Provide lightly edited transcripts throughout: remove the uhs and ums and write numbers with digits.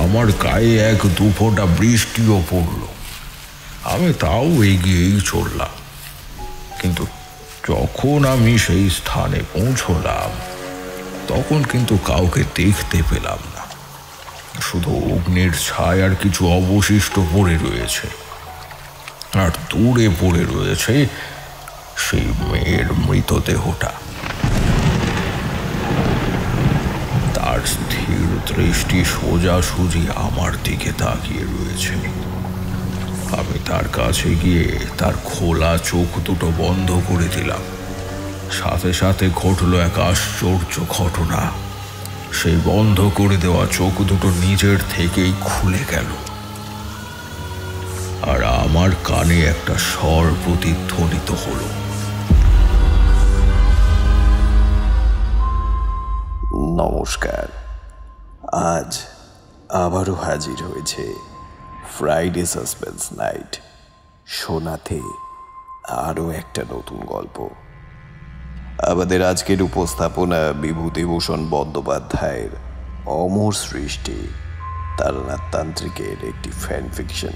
আমার গায়ে এক দু ফোঁটা বৃষ্টিও পড়ল। আমি তাও এগিয়েই চললাম, কিন্তু যখন আমি সেই স্থানে পৌঁছলাম তখন কিন্তু কাউকে দেখতে পেলাম না। শুধু অগ্নির ছায়ার কিছু অবশিষ্ট পড়ে রয়েছে, আর দূরে পড়ে রয়েছে সেই মেয়ের মৃতদেহটা। তার স্থির দৃষ্টি সোজাসুজি আমার দিকে তাকিয়ে রয়েছে। আমি তার কাছে গিয়ে তার খোলা চোখ দুটো বন্ধ করে দিলাম। সাথে সাথে ঘটল এক আশ্চর্য ঘটনা। সেই বন্ধ করে দেওয়া চোখ দুটো নিজের থেকেই খুলে গেল, আর আমার কানে একটা স্বর প্রতিধ্বনিত হলো। নমস্কার, আজ আবারও হাজির হয়েছে ফ্রাইডে সাসপেন্স নাইট, শোনাতে আরও একটা নতুন গল্প। আমাদের আজকের উপস্থাপনা বিভূতিভূষণ বন্দ্যোপাধ্যায়ের অমর সৃষ্টি তারানাথ তান্ত্রিকের একটি ফ্যান ফিকশন।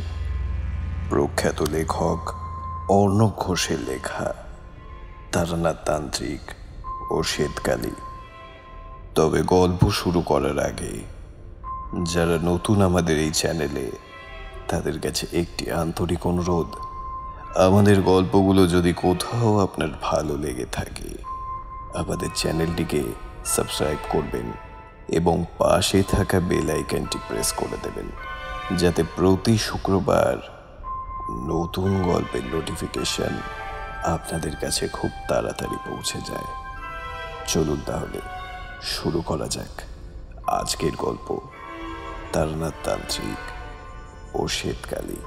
প্রখ্যাত লেখক অর্ণব ঘোষের লেখা তারানাথ তান্ত্রিক ও শ্বেতকালী। তবে গল্প শুরু করার আগে যারা নতুন আমাদের এই চ্যানেলে, তাদের কাছে একটি আন্তরিক অনুরোধ, আমাদের গল্পগুলো যদি কোথাও আপনার ভালো লেগে থাকে আমাদের চ্যানেলটিকে সাবস্ক্রাইব করবেন এবং পাশে থাকা বেল আইকনটি প্রেস করে দেবেন, যাতে প্রতি শুক্রবার নতুন গল্পের নোটিফিকেশন আপনাদের কাছে খুব তাড়াতাড়ি পৌঁছে যায়। চলুন তাহলে শুরু করা যাক আজকের গল্প, তারানাথ তান্ত্রিক ও শ্বেতকালী।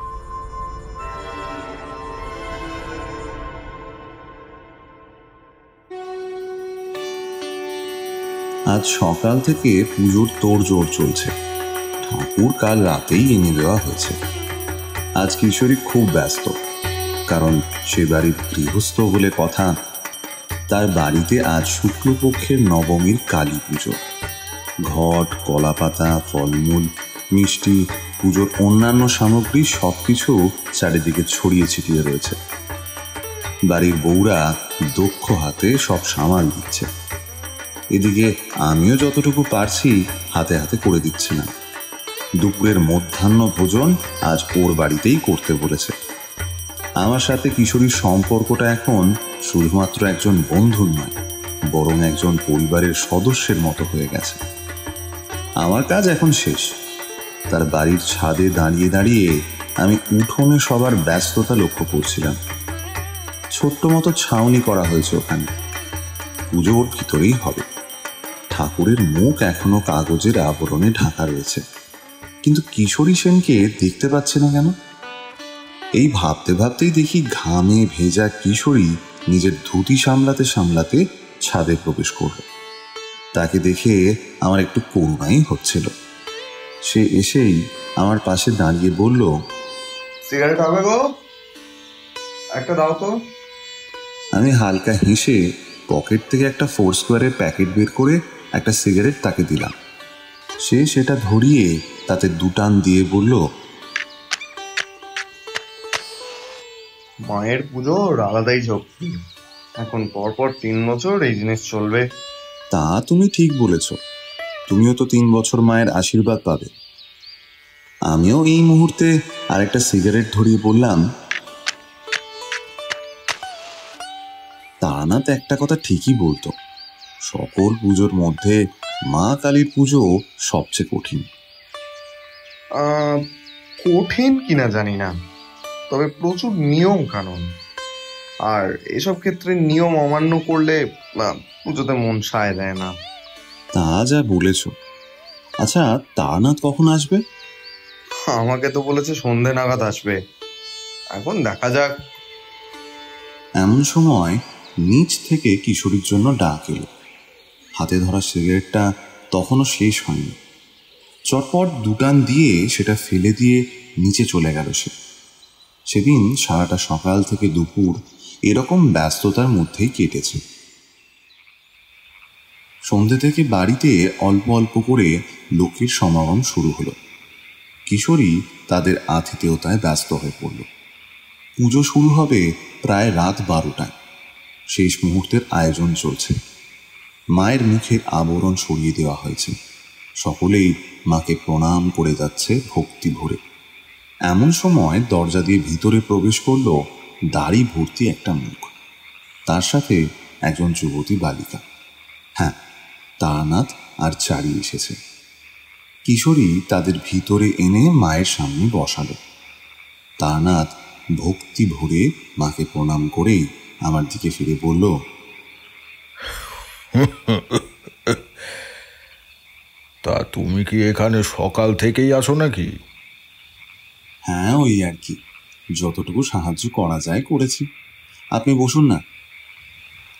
আজ সকাল থেকে পুজোর তোড়জোড় চলছে। ঠাকুর কাল রাতেই এনে দেওয়া হয়েছে। আজ কিশোরী খুব ব্যস্ত, কারণ সে বাড়ির গৃহস্থ বলে কথা। তার বাড়িতে আজ শুক্লপক্ষের নবমীর কালী পুজো। ঘট, কলাপাতা, ফলমূল, মিষ্টি, পুজোর অন্যান্য সামগ্রী সবকিছু চারিদিকে ছড়িয়ে ছিটিয়ে রয়েছে। বাড়ির বউরা দক্ষ হাতে সব সামাল দিচ্ছে। এদিকে আমিও যতটুকু পারছি হাতে হাতে করে দিচ্ছি না। দুপুরের মধ্যাহ্ন ভোজন আজ ওর বাড়িতেই করতে বলেছে। আমার সাথে কিশোরীর সম্পর্কটা এখন শুধুমাত্র একজন বন্ধুর নয়, বরং একজন পরিবারের সদস্যের মতো হয়ে গেছে। আমার কাজ এখন শেষ। তার বাড়ির ছাদে দাঁড়িয়ে দাঁড়িয়ে আমি উঠোনে সবার ব্যস্ততা লক্ষ্য করছিলাম। ছোট্ট মতো ছাউনি করা হয়েছে ওখানে। পুজো ওর ভিতরেই হবে। ঠাকুরের মুখ এখনো কাগজের আবরণে ঢাকা রয়েছে, কিন্তু কিশোরী সেনকে দেখতে পাচ্ছি না কেন? এই ভাবতে ভাবতেই দেখি ঘামে ভেজা কিশোরী নিজের ধুতি সামলাতে সামলাতে ছাদে প্রবেশ করল। তাকে দেখে আমার একটু করুণাই হচ্ছিল। সে এসেই আমার পাশে দাঁড়িয়ে বলল, সিগারেট হবে গো, একটা দাও তো। আমি হালকা হেসে পকেট থেকে একটা 4 স্কোয়ারের প্যাকেট বের করে একটা সিগারেট তাকে দিলাম। সে সেটা ধরিয়ে তাতে 2 টান দিয়ে বলল, মায়ের পুজোর আলাদাই শক্তি। এখন পরপর 3 বছর এই জিনিস চলবে। তা তুমি ঠিক বলেছ। তুমিও তো 3 বছর মায়ের আশীর্বাদ পাবে। আমিও এই মুহূর্তে আরেকটা সিগারেট ধরিয়ে বললাম, তারানাথ একটা কথা ঠিকই বলতো, সকল পুজোর মধ্যে মা কালীর পুজো সবচেয়ে কঠিন। কঠিন কিনা জানি না, তবে প্রচুর নিয়ম কানুন, আর এসব ক্ষেত্রে নিয়ম অমান্য করলে পুজোতে মন সায় দেয় না। তা যা বলেছ। আচ্ছা, তারানাথ কখন আসবে? আমাকে তো বলেছে সন্ধে নাগাদ আসবে, এখন দেখা যাক। এমন সময় নিচ থেকে কিশোরীর জন্য ডাক এলো। হাতে ধরা সিগারেটটা তখনও শেষ হয়নি। চটপট 2 টান দিয়ে সেটা ফেলে দিয়ে নিচে চলে গেল সে। সেদিন সারাটা সকাল থেকে দুপুর এরকম ব্যস্ততার মধ্যেই কেটেছে। সন্ধ্যে থেকে বাড়িতে অল্প অল্প করে লোকের সমাগম শুরু হলো। কিশোরী তাদের আতিথেয়তায় ব্যস্ত হয়ে পড়ল। পুজো শুরু হবে প্রায় রাত 12টায়। শেষ মুহূর্তের আয়োজন চলছে। মায়ের মুখের আবরণ সরিয়ে দেওয়া হয়েছে। সকলেই মাকে প্রণাম করে যাচ্ছে ভক্তি ভরে। এমন সময় দরজা দিয়ে ভিতরে প্রবেশ করল দাড়ি ভর্তি একটা মুখ, তার সাথে একজন যুবতী বালিকা। হ্যাঁ, তারানাথ আর চারি এসেছে। কিশোরী তাদের ভিতরে এনে মায়ের সামনে বসালো। তারানাথ ভক্তি ভরে মাকে প্রণাম করেই আমার দিকে ফিরে বলল, তা তুমি কি এখানে সকাল থেকেই আছো নাকি? হ্যাঁ, ওই আর কি, যতটুকু সাহায্য করা যায় করেছি। আপনি বসুন না।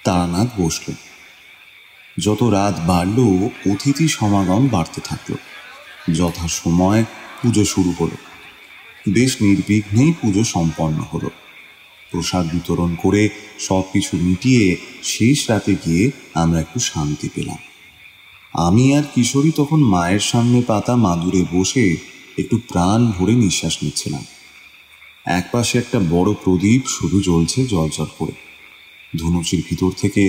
তারানাথ বসল। যত রাত বাড়ল অতিথি সমাগম বাড়তে থাকলো। যথাসময় পুজো শুরু হলো। বেশ নির্বিঘ্নেই পুজো সম্পন্ন হলো। প্রসাদ বিতরণ করে সব কিছু মিটিয়ে শেষ রাতে গিয়ে আমরা একটু শান্তি পেলাম। আমি আর কিশোরী তখন মায়ের সামনে পাতা মাদুরে বসে একটু প্রাণ ভরে নিঃশ্বাস নিচ্ছিলাম। একপাশে একটা বড় প্রদীপ শুধু জ্বলছে জলজল করে। ধনুচির ভিতর থেকে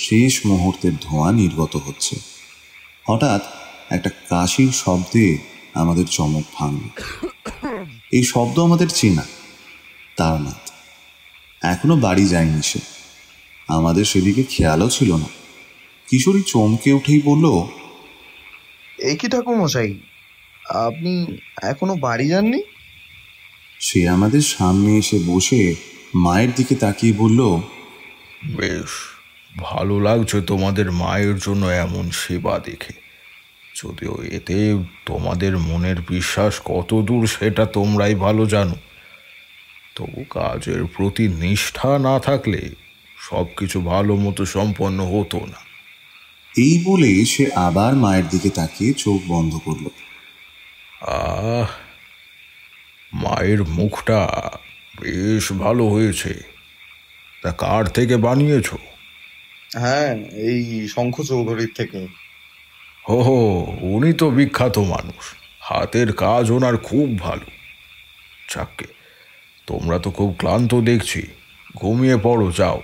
শেষ মুহূর্তের ধোঁয়া নির্গত হচ্ছে। হঠাৎ একটা কাশির শব্দে আমাদের চমক ভাঙল। এই শব্দ আমাদের চেনা। তারানাথ এখনো বাড়ি যায়নি সে। আমাদের সেদিকে খেয়ালও ছিল না। কিশোরী চমকে উঠেই বলল, এই কি ঠাকুরমশাই, আপনি এখনো বাড়ি যাননি? সে আমাদের সামনে এসে বসে মায়ের দিকে তাকিয়ে বলল, বেশ ভালো লাগছে তোমাদের মায়ের জন্য এমন সেবা দেখে। যদিও এতে তোমাদের মনের বিশ্বাস কত দূর সেটা তোমরাই ভালো জানো। তবু কাজের প্রতি নিষ্ঠা না থাকলে সব কিছু ভালো মতো সম্পন্ন হতো না। এই বলে সে আবার মায়ের দিকে তাকিয়ে চোখ বন্ধ করল। মায়ের মুখটা বেশ ভালো হয়েছে। তা কার থেকে বানিয়েছ? হ্যাঁ, এই শঙ্খ চৌধুরীর থেকে। হো, উনি তো বিখ্যাত মানুষ। হাতের কাজ ওনার খুব ভালো। যাকে, তোমরা তো খুব ক্লান্ত দেখছি, ঘুমিয়ে পড়ো যাও।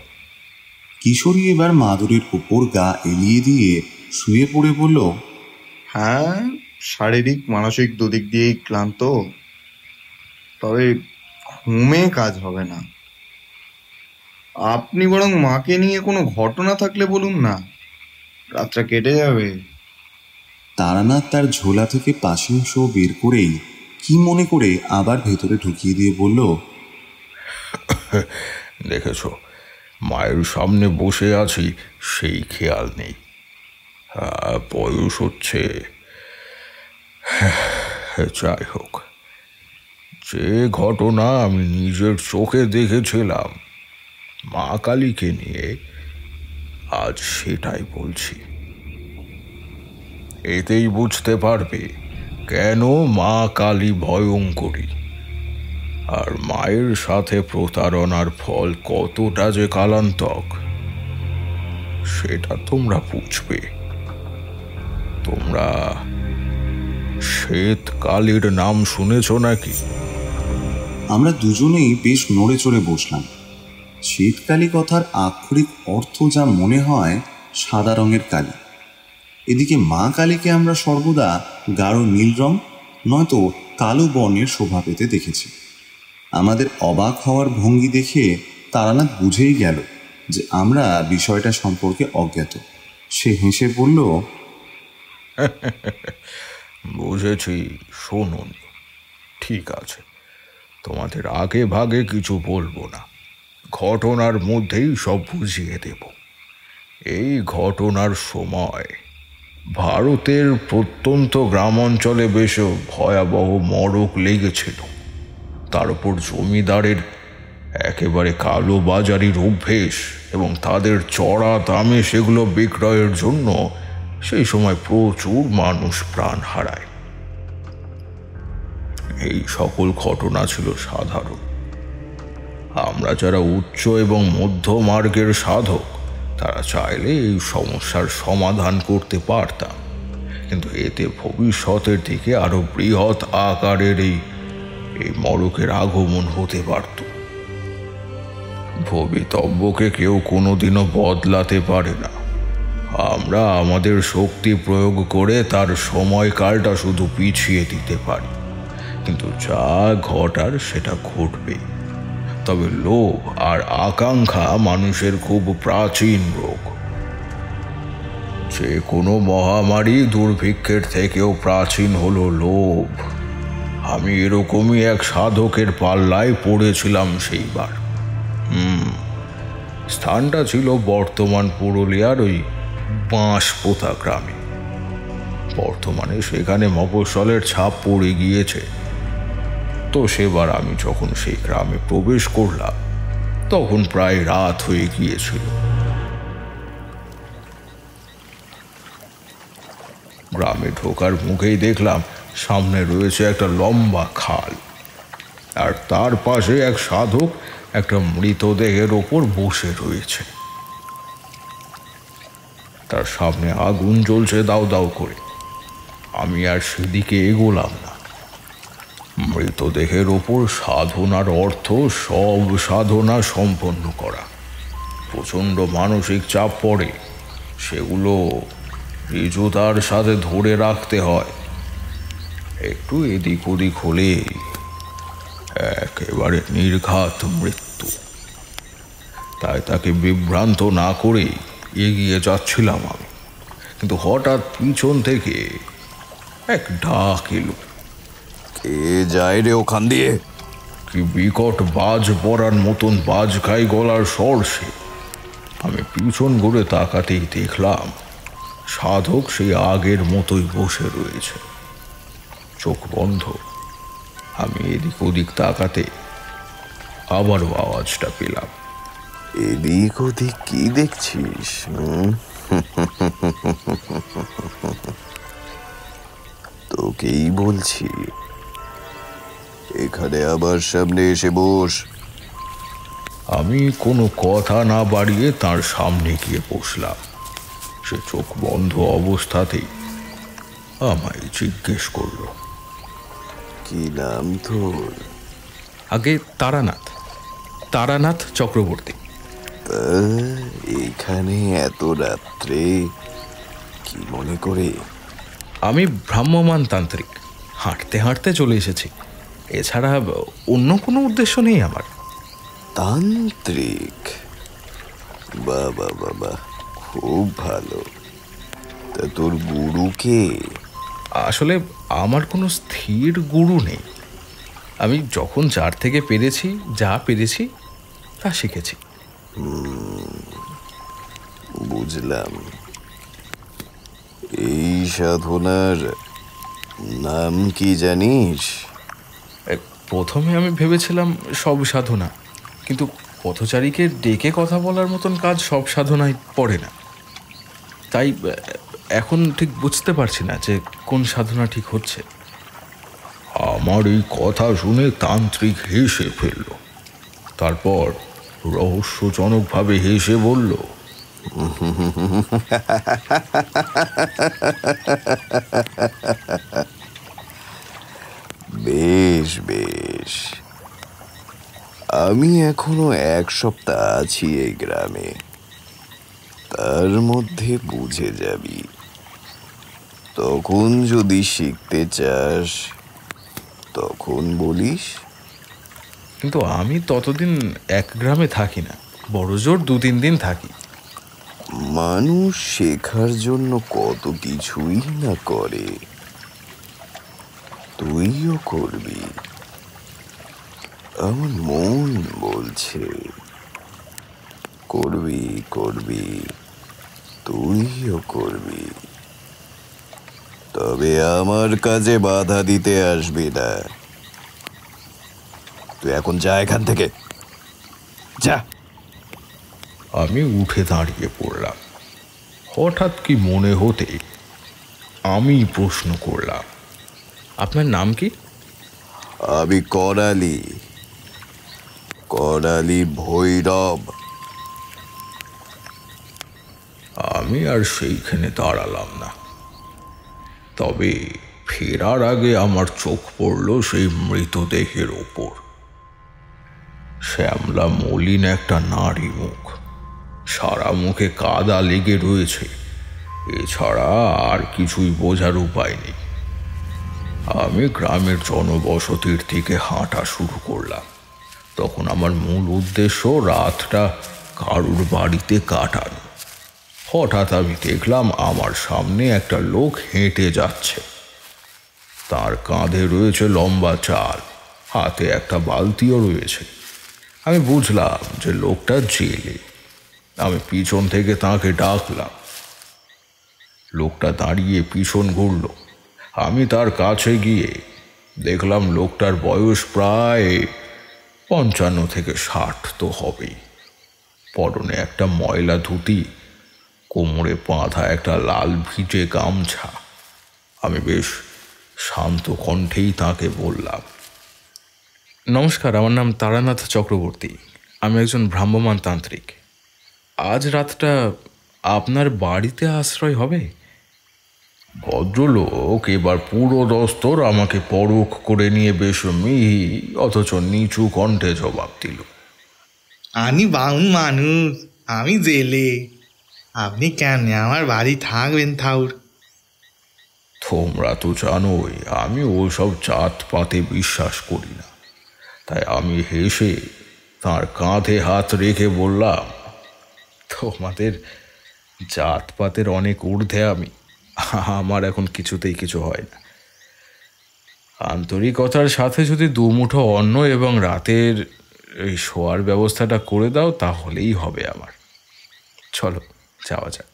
কিশোরী এবার মাদুরের উপর গা এলিয়ে দিয়ে শুয়ে পড়ে বলল, হ্যাঁ, শারীরিক মানসিক দুদিক দিয়েই ক্লান্ত, তবে ঘুমে কাজ হবে না। আপনি বরং মাকে নিয়ে কোনো ঘটনা থাকলে বলুন না, রাতটা কেটে যাবে। তারানাথ তার ঝোলা থেকে পাশিংশ বের করেই কি মনে করে আবার ভেতরে ঢুকিয়ে দিয়ে বলল, দেখেছ, মায়ের সামনে বসে আছি সেই খেয়াল নেই। বয়স হচ্ছে। যাই হোক, যে ঘটনা আমি নিজের চোখে দেখেছিলাম মা কালীকে নিয়ে, আজ সেটাই বলছি। এতেই বুঝতে পারবে কেন মা কালী ভয়ঙ্করী, আর মায়ের সাথে প্রতারণার ফল কতটা যে কালান্তক সেটা তোমরা বুঝবে। তোমরা শ্বেত কালীর নাম শুনেছ নাকি? আমরা দুজনেই বেশ নড়ে চড়ে বসলাম। শ্বেতকালী কথার আক্ষরিক অর্থ যা মনে হয় সাদা রঙের কালী। এদিকে মা কালীকে আমরা সর্বদা গাঢ় নীল রং নয়তো কালো বর্ণের শোভা পেতে দেখেছি। আমাদের অবাক হওয়ার ভঙ্গি দেখে তারানাথ বুঝেই গেল যে আমরা বিষয়টা সম্পর্কে অজ্ঞাত। সে হেসে বলল, বুঝেছি, শোনোনি। ঠিক আছে, তোমাদের আগে ভাগে কিছু বলবো না, ঘটনার মধ্যেই সব বুঝিয়ে দেব। এই ঘটনার সময় ভারতের প্রত্যন্ত গ্রামাঞ্চলে বেশ ভয়াবহ মড়ক লেগেছিল। তার উপর জমিদারের একেবারে কালো বাজারির অভ্যেস এবং তাদের চড়া দামে সেগুলো বিক্রয়ের জন্য সেই সময় প্রচুর মানুষ প্রাণ হারায়। এই সকল ঘটনা ছিল সাধারণ। আমরা যারা উচ্চ এবং মধ্য মার্গের সাধক তারা চাইলে এই সমস্যার সমাধান করতে পারতাম, কিন্তু এতে ভবিষ্যতের দিকে আরো বৃহৎ আকারের এই মড়কের আগমন হতে পারত। ভবিতব্যকে কেউ কোনোদিনও বদলাতে পারে না। আমরা আমাদের শক্তি প্রয়োগ করে তার সময়কালটা শুধু পিছিয়ে দিতে পারি, কিন্তু যা ঘটার সেটা ঘটবে। তবে লোভ আর আকাঙ্ক্ষা মানুষের খুব প্রাচীন রোগ। যে কোনো মহামারী দুর্ভিক্ষের থেকেও প্রাচীন হলো লোভ। আমি এরকমই এক সাধকের পাল্লায় পড়েছিলাম সেইবার। স্থানটা ছিল বর্তমান পুরুলিয়ার ওই বাঁশপোতা গ্রামে। বর্তমানে সেখানে মফস্বলের ছাপ পড়ে গিয়েছে। তো সেবার আমি যখন সেই গ্রামে প্রবেশ করলাম তখন প্রায় রাত হয়ে গিয়েছিল। গ্রামে ঢোকার মুখেই দেখলাম সামনে রয়েছে একটা লম্বা খাল, আর তার পাশে এক সাধক একটা মৃতদেহের ওপর বসে রয়েছে। তার সামনে আগুন জ্বলছে দাউ দাউ করে। আমি আর সেদিকে এগোলাম না। মৃতদেহের ওপর সাধনার অর্থ সব সাধনা সম্পন্ন করা। প্রচণ্ড মানসিক চাপ পড়ে, সেগুলো ঋজুতার সাথে ধরে রাখতে হয়। একটু এদিক ওদিক হলে একেবারে নির্ঘাত মৃত্যু। তাই তাকে বিভ্রান্ত না করে এগিয়ে যাচ্ছিলাম আমি, কিন্তু হঠাৎ পিছন থেকে এক ডাক এলো। কে যায় রে ওখান দিয়ে? কি বিকট বাজ পড়ার মতন বাজ খাই গলার স্বর সে। আমি পিছন ঘুরে তাকাতেই দেখলাম সাধক সেই আগের মতোই বসে রয়েছে, চোখ বন্ধ। আমি এদিক ওদিক তাকাতে আবারও আওয়াজটা পেলাম। এদিক ওদিক কি দেখছিস? তোকেই বলছি, এখানে আবার সামনে এসে বস। আমি কোনো কথা না বাড়িয়ে তার সামনে গিয়ে বসলাম। সে চোখ বন্ধ অবস্থাতেই আমায় জিজ্ঞেস করলো, কি নাম তোর? আগে তারানাথ, তারানাথ চক্রবর্তী। তা এখানে এত রাত্রে কি মনে করে? আমি ভ্রাম্যমান তান্ত্রিক, হাঁটতে হাঁটতে চলে এসেছি। এছাড়া অন্য কোনো উদ্দেশ্য নেই আমার। তান্ত্রিক? বাবা বাবা, খুব ভালো। তা তোর গুরু কে? আসলে আমার কোনো স্থির গুরু নেই। আমি যখন যার থেকে পেরেছি, যা পেরেছি তা শিখেছি। বুঝলাম। এই সাধনার নাম কি জানিস? প্রথমে আমি ভেবেছিলাম সব সাধনা, কিন্তু পথচারীকে ডেকে কথা বলার মতন কাজ সব সাধনায় পড়ে না। তাই এখন ঠিক বুঝতে পারছি না যে কোন সাধনা ঠিক হচ্ছে। আমার এই কথা শুনে তান্ত্রিক হেসে ফেলল। তারপর রহস্যজনকভাবে হেসে বলল, বেশ বেশ, আমি এখনো 1 সপ্তাহ আছি এই গ্রামে, তার মধ্যে বুঝে যাবি। তখন যদি শিখতে চাস তখন বলিস। কিন্তু আমি ততদিন এক গ্রামে থাকি না, বড়জোর 2-3 দিন থাকি। মানুষ শেখার জন্য কত কিছুই না করে, তুইও করবি। আমার মন বলছে করবি করবি, তুইও করবি। তবে আমার কাজে বাধা দিতে আসবি না। তুই এখন যা এখান থেকে, যা। আমি উঠে দাঁড়িয়ে পড়লাম। হঠাৎ কি মনে হতে আমি প্রশ্ন করলাম, আপনার নাম কি? আমি করালি, করালি ভৈরব। আমি আর সেইখানে দাঁড়ালাম না। তবে ফেরার আগে আমার চোখ পড়ল সেই মৃতদেহের ওপর। শ্যামলা মলিন একটা নারী মুখ, সারা মুখে কাদা লেগে রয়েছে, এছাড়া আর কিছুই বোঝার উপায় নেই। আমি গ্রামের জনবসতির দিকে হাঁটা শুরু করলাম। তখন আমার মূল উদ্দেশ্য রাতটা কারুর বাড়িতে কাটানো। হঠাৎ আমি দেখলাম আমার সামনে একটা লোক হেঁটে যাচ্ছে। তার কাঁধে রয়েছে লম্বা চাল, হাতে একটা বালতিও রয়েছে। আমি বুঝলাম যে লোকটা জেলে। আমি পিছন থেকে তাকে ডাকলাম। লোকটা দাঁড়িয়ে পিছন ঘুরল। আমি তার কাছে গিয়ে দেখলাম লোকটার বয়স প্রায় 55 থেকে 60 তো হবেই। পরনে একটা ময়লা ধুতি, কোমরে বাঁধা একটা লাল ভিজে গামছা। আমি বেশ শান্ত কণ্ঠেই তাকে বললাম, নমস্কার, আমার নাম তারানাথ চক্রবর্তী। আমি একজন ভ্রাম্যমাণ তান্ত্রিক। আজ রাতটা আপনার বাড়িতে আশ্রয় হবে? ভদ্রলোক এবার পুরো দস্তর আমাকে পরখ করে নিয়ে বেশ মিহি অথচ নিচু কণ্ঠে জবাব দিল, আমি বাউন মানুষ, আমি জেলে। আপনি কেন আমার বাড়ি থাকবেন ঠাউর? তোমরা তো জানোই আমি ওসব জাতপাতে বিশ্বাস করি না। তাই আমি হেসে তার কাঁধে হাত রেখে বললাম, তোমাদের জাতপাতের অনেক ঊর্ধ্বে আমি। আমার এখন কিছুতেই কিছু হয় না। আন্তরিকতার সাথে যদি দুমুঠো অন্ন এবং রাতের এই শোয়ার ব্যবস্থাটা করে দাও তাহলেই হবে আমার। চলো যাওয়া যাক।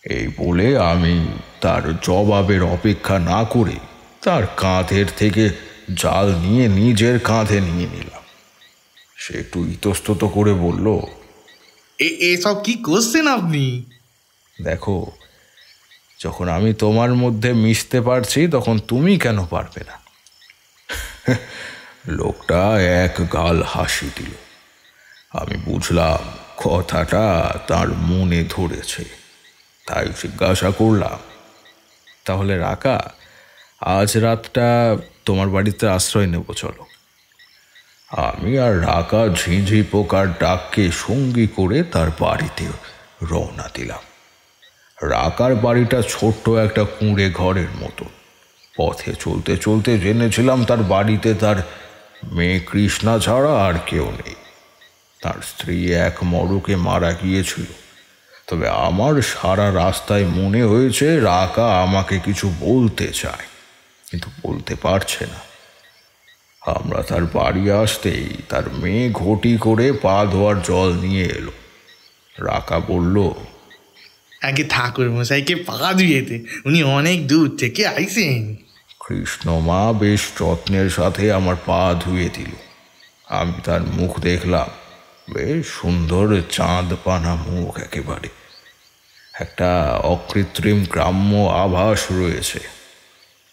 এই বলে আমি তার জবাবের অপেক্ষা না করে তার কাঁধের থেকে জাল নিয়ে নিজের কাঁধে নিয়ে নিলাম। সে একটু ইতস্তত করে বলল, এসব কি করছেন আপনি? দেখো, যখন আমি তোমার মধ্যে মিশতে পারছি তখন তুমি কেন পারবে না? লোকটা এক গাল হাসি দিল। আমি বুঝলাম কথাটা তার মনে ধরেছে। তাই জিজ্ঞাসা করলাম, তাহলে রাকা, আজ রাতটা তোমার বাড়িতে আশ্রয় নেব, চলো। আমি আর রাকা ঝিঁঝি পোকার ডাককে সঙ্গী করে তার বাড়িতে রওনা দিলাম। রাকার বাড়িটা ছোট্ট একটা কুঁড়ে ঘরের মতো। পথে চলতে চলতে জেনেছিলাম তার বাড়িতে তার মেয়ে কৃষ্ণা ছাড়া আর কেউ নেই। তার স্ত্রী এক মড়কে মারা গিয়েছিল। তবে আমার সারা রাস্তায় মনে হয়েছে রাকা আমাকে কিছু বলতে চায়, কিন্তু বলতে পারছে না। আমরা তার বাড়ি আসতেই তার মেয়ে ঘটি করে পা ধোয়ার জল নিয়ে এলো। রাকা বলল, আগে ঠাকুর মশাইকে পা ধুয়েতে, উনি অনেক দূর থেকে আইসেন। কৃষ্ণমা বেশ যত্নের সাথে আমার পা ধুয়ে দিল। আমি তার মুখ দেখলাম, বেশ সুন্দর চাঁদ পানা মুখ, একেবারে একটা অকৃত্রিম গ্রাম্য আভাস রয়েছে।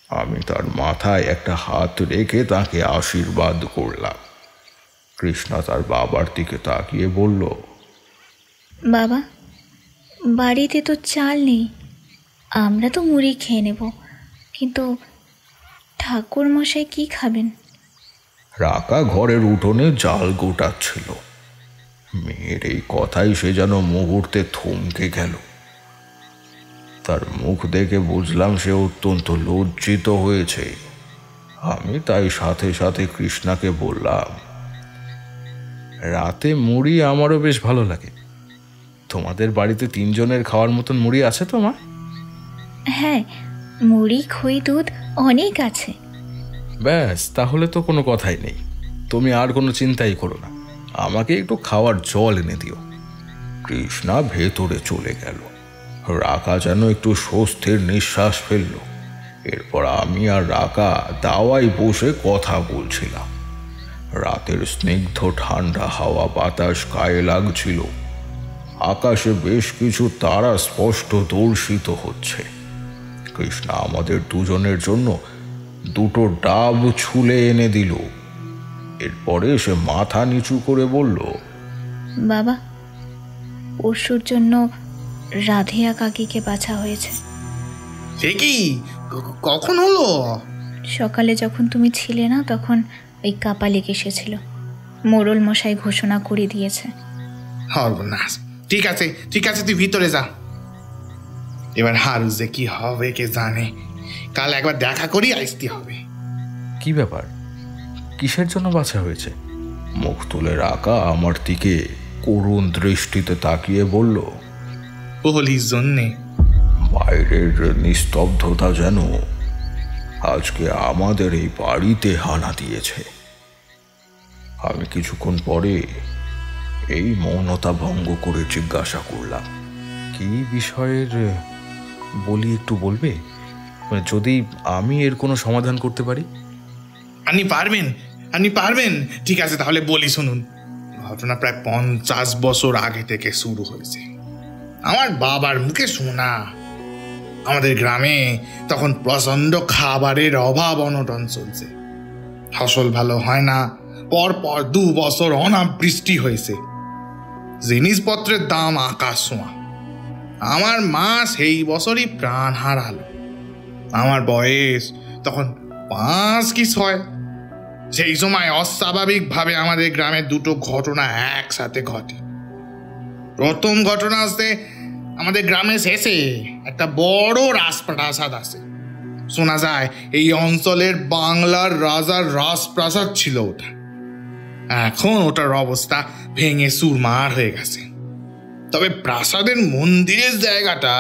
আমি তার মাথায় একটা হাত রেখে তাকে আশীর্বাদ করলাম। কৃষ্ণা তার বাবার দিকে তাকিয়ে বলল, বাবা, বাড়িতে তো চাল নেই, আমরা তো মুড়ি খেয়ে নেব, কিন্তু ঠাকুর মশাই কি খাবেন? রাকা ঘরের উঠোনে জাল গোটাচ্ছিল। মেয়ের এই কথাই সে যেন মুহূর্তে থমকে গেল। তার মুখ দেখে বুঝলাম সে অত্যন্ত লজ্জিত হয়েছে। আমি তাই সাথে সাথে কৃষ্ণাকে বললাম, রাতে মুড়ি আমারও বেশ ভালো লাগে। তোমাদের বাড়িতে 3 জনের খাওয়ার মতন মুড়ি আছে তো মা? হ্যাঁ, মুড়ি, খই, দুধ অনেক আছে। ব্যাস, তাহলে তো কোনো কথাই নেই। তুমি আর কোনো চিন্তাই করো না, আমাকে একটু খাওয়ার জল এনে দিও। কৃষ্ণা ভেতরে চলে গেল। রাকা যেন একটু স্বস্তির নিঃশ্বাস ফেলল। এরপর আমি আর রাকা দাওয়ায় বসে কথা বলছিলাম। রাতের স্নিগ্ধ ঠান্ডা হাওয়া বাতাস গায়ে লাগছিল। আকাশে বেশ কিছু তারা স্পষ্ট দর্শিত হচ্ছে। কৃষ্ণা আমাদের দুজনের জন্য 2টো ডাব ছুলে এনে দিল। এরপরে সে মাথা নিচু করে বলল, বাবা, পরশুর জন্য রাধিয়া কাকিকে বাছা হয়েছে। সে কি? কখন হলো? সকালে যখন তুমি ছিলে না তখন ওই কাপালিক এসেছিল, মোড়ল মশাই ঘোষণা করে দিয়েছে। সর্বনাশ। ঠিক আছে ঠিক আছে, তুই ভিতরে যা। এবার হারু যে কি হবে কে জানে, কাল একবার দেখা করি আসতে হবে। কি ব্যাপার, কিসের জন্য বাছা হয়েছে? মুখ তুলে রাখা আমার দিকে করুণ দৃষ্টিতে তাকিয়ে বলল, হোলির জন্যে। বাইরের নিস্তব্ধতা যেন আজকে আমাদের এই বাড়িতে হানা দিয়েছে। আমি কিছুক্ষণ পরে এই মৌনতা ভঙ্গ করে জিজ্ঞাসা করলাম, কি বিষয়ের বলি একটু বলবে? মানে যদি আমি এর কোনো সমাধান করতে পারি। আপনি পারবেন? আপনি পারবেন? ঠিক আছে তাহলে বলি শুনুন। ঘটনা প্রায় 50 বছর আগে থেকে শুরু হয়েছে। আমার বাবার মুখে শোনা। আমাদের গ্রামে তখন প্রচন্ড খাবারের অভাব অনটন চলছে, ফসল ভালো হয় না, পরপর 2 বছর অনাবৃষ্টি হয়েছে, জিনিসপত্রের দাম আকাশ ছোঁয়া। আমার মা সেই বছরই প্রাণ হারালো। আমার বয়স তখন 5 কি 6। সেই সময় অস্বাভাবিকভাবে আমাদের গ্রামে 2টো ঘটনা একসাথে ঘটে। প্রথম ঘটনা আসতে আমাদের গ্রামের শেষে একটা বড় রাজপ্রাসাদ আছে। শোনা যায় এই অঞ্চলের বাংলার রাজার রাজপ্রাসাদ ছিল ওটা। এখন ওটার অবস্থা ভেঙে চুরমার হয়ে গেছে, তবে প্রাসাদের মন্দিরের জায়গাটা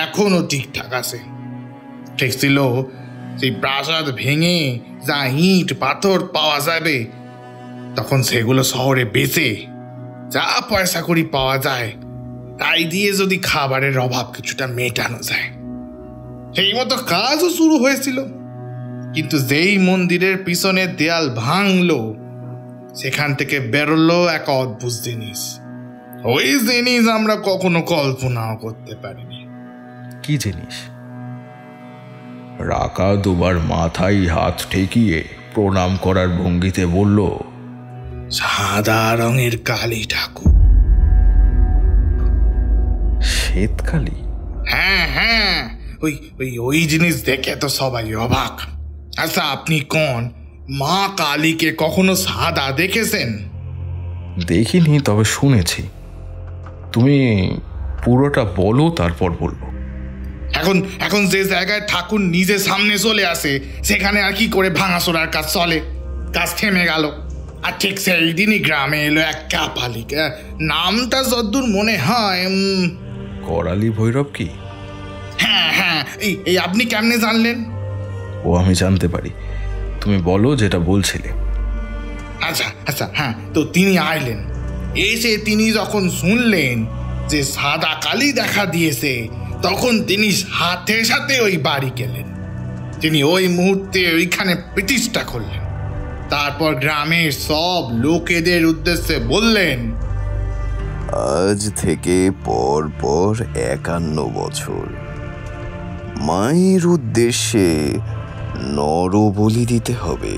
এখনো ঠিকঠাক আছে। ঠিক ছিল সেই প্রাসাদ ভেঙে যা ইট পাথর পাওয়া যাবে তখন সেগুলো শহরে বেচে যা পয়সা করি পাওয়া যায় তাই দিয়ে যদি খাবারের অভাব কিছুটা মেটানো যায়, সেই মতো কাজও শুরু হয়েছিল। কিন্তু যেই মন্দিরের পিছনের দেয়াল ভাঙলো, সেখান থেকে বেরোলো এক অদ্ভুত জিনিস। ওই জিনিস আমরা কখনো কল্পনাও করতে পারিনি। কি জিনিস? রাকা দুবার মাথায় হাত ঠেকিয়ে প্রণাম করার ভঙ্গিতে বলল, সাদা রঙের কালী ঠাকুর। শ্বেতকালী? হ্যাঁ হ্যাঁ, ওই ওই ওই জিনিস দেখে তো সবাই অবাক। আচ্ছা আপনি কোন মা কালীকে কখনো সাদা দেখেছেন? দেখিনি, তবে শুনেছি। তুমি পুরোটা বলো, তারপর বলবো। এখন এখন যে জায়গায় ঠাকুর নিজে সামনে চলে আসে সেখানে আর কি করে ভাঙাচোরার কাজ চলে? কাজ থেমে গেল। আর ঠিক সেই দিনই গ্রামে এলো এক কাপালিক, নামটা যদ্দূর মনে হয় করালি ভৈরব কি? হ্যাঁ হ্যাঁ, এই আপনি কেমনে জানলেন? ও আমি জানতে পারি, তুমি বলো যেটা বলছিলে। আচ্ছা আচ্ছা, হ্যাঁ, তো তিনি আইলেন। এসে তিনি যখন শুনলেন যে সাদা কালী দেখা দিয়েছে, তখন তিনি সাথে সাথে ওই বাড়ি গেলেন। তিনি ওই মুহূর্তে ওইখানে প্রতিষ্ঠা করলেন। তারপর গ্রামের সব লোকেদের উদ্দেশ্যে বললেন, আজ থেকে পর পর 51 বছর মায়ের উদ্দেশ্যে নরবলি দিতে হবে।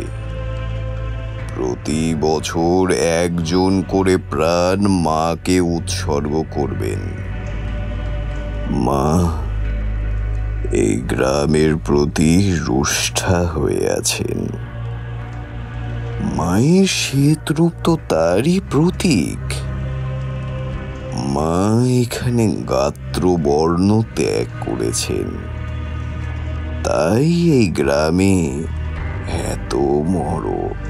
প্রতি বছর একজন করে প্রাণ মাকে উৎসর্গ করবেন। মা এই গ্রামের প্রতি রুষ্ঠা হয়ে আছেন। মায়ের শ্বেত রূপ তো তারই প্রতীক। মা এখানে গাত্রবর্ণ ত্যাগ করেছেন, তাই এই গ্রামে এত মরক।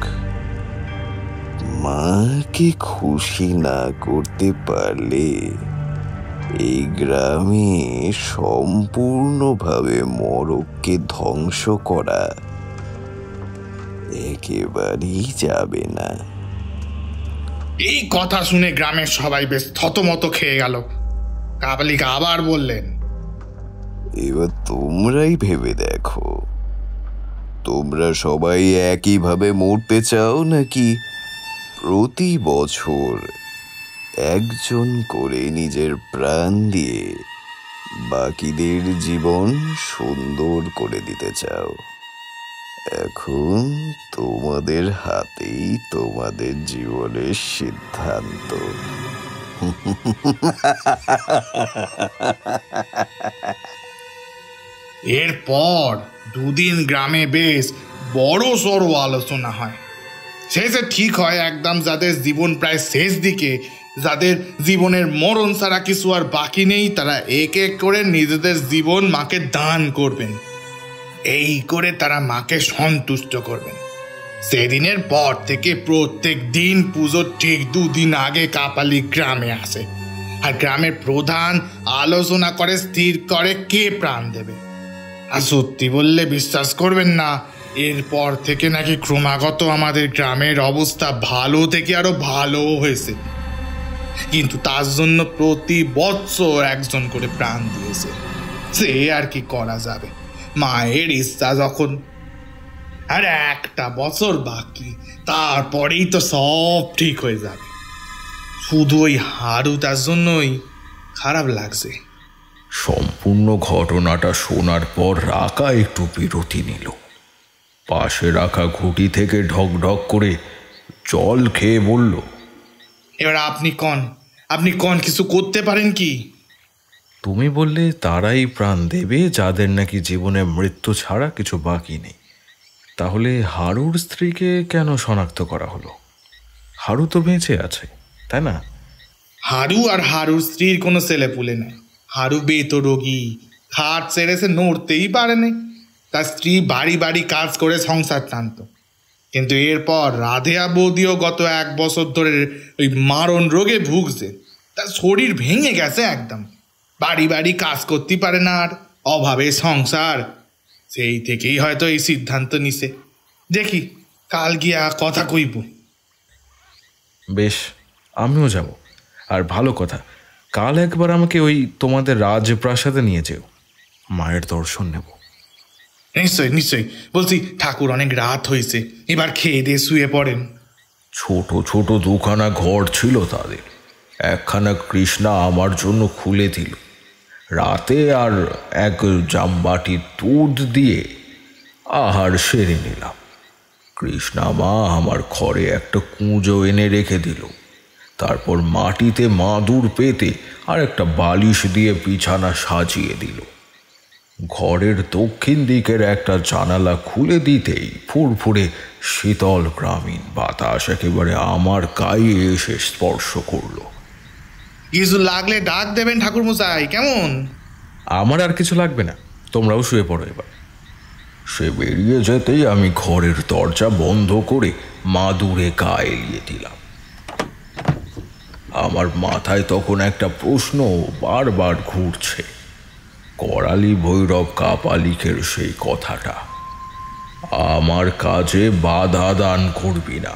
মাকে খুশি না করতে পারলে এই গ্রামে সম্পূর্ণভাবে মরককে ধ্বংস করা একেবারেই যাবে না। এই কথা শুনে গ্রামের সবাই বেশ থতমত খেয়ে গেল। কাপালিক আবার বললেন, এবার তোমরাই ভেবে দেখো, তোমরা সবাই একইভাবে মরতে চাও নাকি প্রতি বছর একজন করে নিজের প্রাণ দিয়ে বাকিদের জীবন সুন্দর করে দিতে চাও? এখন তোমাদের হাতেই তোমাদের জীবনের সিদ্ধান্ত। এরপর দুদিন গ্রামে বেশ বড় সড় আলোচনা হয়। শেষে ঠিক হয় একদম যাদের জীবন প্রায় শেষ দিকে, যাদের জীবনের মরণ ছাড়া কিছু আর বাকি নেই, তারা এক এক করে নিজেদের জীবন মাকে দান করবেন। এই করে তারা মাকে সন্তুষ্ট করবেন। সেদিনের পর থেকে প্রত্যেক দিন পুজোর ঠিক 2 দিন আগে কাপালি গ্রামে আসে, আর গ্রামের প্রধান আলোচনা করে স্থির করে কে প্রাণ দেবে। আর সত্যি বললে বিশ্বাস করবেন না, এরপর থেকে নাকি ক্রমাগত আমাদের গ্রামের অবস্থা ভালো থেকে আরো ভালো হয়েছে। কিন্তু তার জন্য প্রতি বছর একজন করে প্রাণ দিয়েছে। সে আর কি করা যাবে, মায়ের ইচ্ছা যখন। আর একটা বছর বাকি, তারপরেই তো সব ঠিক হয়ে যাবে। শুধু ওই হারু তার জন্যই খারাপ লাগছে। সম্পূর্ণ ঘটনাটা শোনার পর রাকা একটু বিরতি নিল। পাশে রাখা ঘুঁটি থেকে ঢক ঢক করে জল খেয়ে বলল, এবার আপনি কন কিছু করতে পারেন কি? তুমি বললে তারাই প্রাণ দেবে যাদের নাকি জীবনে মৃত্যু ছাড়া কিছু বাকি নেই। তাহলে হারুর স্ত্রীকে কেন শনাক্ত করা হলো? হারু তো বেঁচে আছে, তাই না? হারু আর হারুর স্ত্রীর কোনো ছেলেপুলে নেই। হারু বেতরোগী, খাট ছেড়েছে, নড়তেই পারেনি। তার স্ত্রী বাড়ি বাড়ি কাজ করে সংসার টানত। কিন্তু এরপর রাধেয়া বৌদিও গত 1 বছর ধরে ওই মারণ রোগে ভুগছে। তার শরীর ভেঙে গেছে একদম। বাড়ি বাড়ি কাজ করতে পারে না, আর অভাবে সংসার। সেই থেকেই হয়তো এই সিদ্ধান্ত নিছে। দেখি কাল গিয়া কথা কইব। বেশ, আমিও যাব। আর ভালো কথা, কাল একবার আমাকে ওই তোমাদের রাজপ্রাসাদে নিয়ে যেও, মায়ের দর্শন নেব। নিশ্চয় নিশ্চয়। বলছি, ঠাকুর অনেক রাত হয়েছে, এবার খেয়ে দিয়ে শুয়ে পড়েন। ছোট ছোট 2খানা ঘর ছিল তাদের। একখানা কৃষ্ণা আমার জন্য খুলে দিল। রাতে আর 1 জামবাটি দুধ দিয়ে আহার সেরে নিলাম। কৃষ্ণা মা আমার ঘরে একটা কুঁজো এনে রেখে দিল। তারপর মাটিতে মাদুর পেতে আর একটা বালিশ দিয়ে বিছানা সাজিয়ে দিল। ঘরের দক্ষিণ দিকের একটা জানালা খুলে দিতেই ফুরফুরে শীতল গ্রামীণ বাতাস একেবারে আমার গায়ে এসে স্পর্শ করলো। কিছু লাগলে ডাক দেবেন ঠাকুর মশাই, কেমন? আমার আর কিছু লাগবে না, তোমরাও শুয়ে পড়ো এবার। সে বেরিয়ে যেতেই আমি ঘরের দরজা বন্ধ করে মাদুরে গা এলিয়ে দিলাম। আমার মাথায় তখন একটা প্রশ্ন বারবার ঘুরছে। করালি ভৈরব কাপালিকের সেই কথাটা, আমার কাজে বাধা দান করবি না।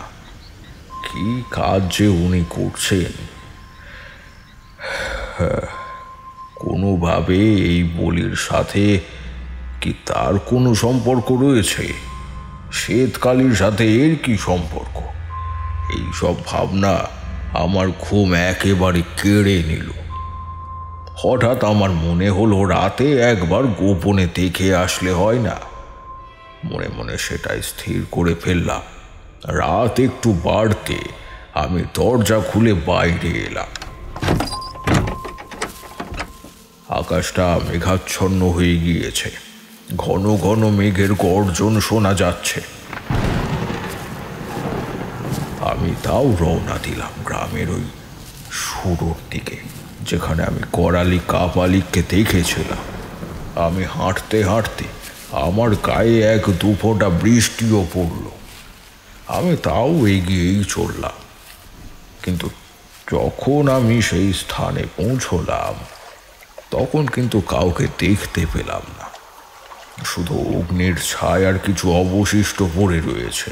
কি কাজ যে উনি করছেন! কোনোভাবে এই বলির সাথে কি তার কোনো সম্পর্ক রয়েছে? শ্বেতকালীর সাথে এর কি সম্পর্ক? এই সব ভাবনা আমার ঘুম একেবারে কেড়ে নিল। হঠাৎ আমার মনে হলো রাতে একবার গোপনে দেখে আসলে হয় না। মনে মনে সেটাই স্থির করে ফেললাম। রাত একটু বাড়তে আমি দরজা খুলে বাইরে এলাম। আকাশটা মেঘাচ্ছন্ন হয়ে গিয়েছে। ঘন ঘন মেঘের গর্জন শোনা যাচ্ছে। আমি তাও রওনা দিলাম গ্রামের ওই শুরুর দিকে, যেখানে আমি করালি কাপালিককে দেখেছিলাম। আমি হাঁটতে হাঁটতে আমার গায়ে 1-2 ফোঁটা বৃষ্টিও পড়ল। আমি তাও এগিয়েই চললাম। কিন্তু যখন আমি সেই স্থানে পৌঁছলাম তখন কিন্তু কাউকে দেখতে পেলাম না। শুধু অগ্নির ছায়ার কিছু অবশিষ্ট পড়ে রয়েছে,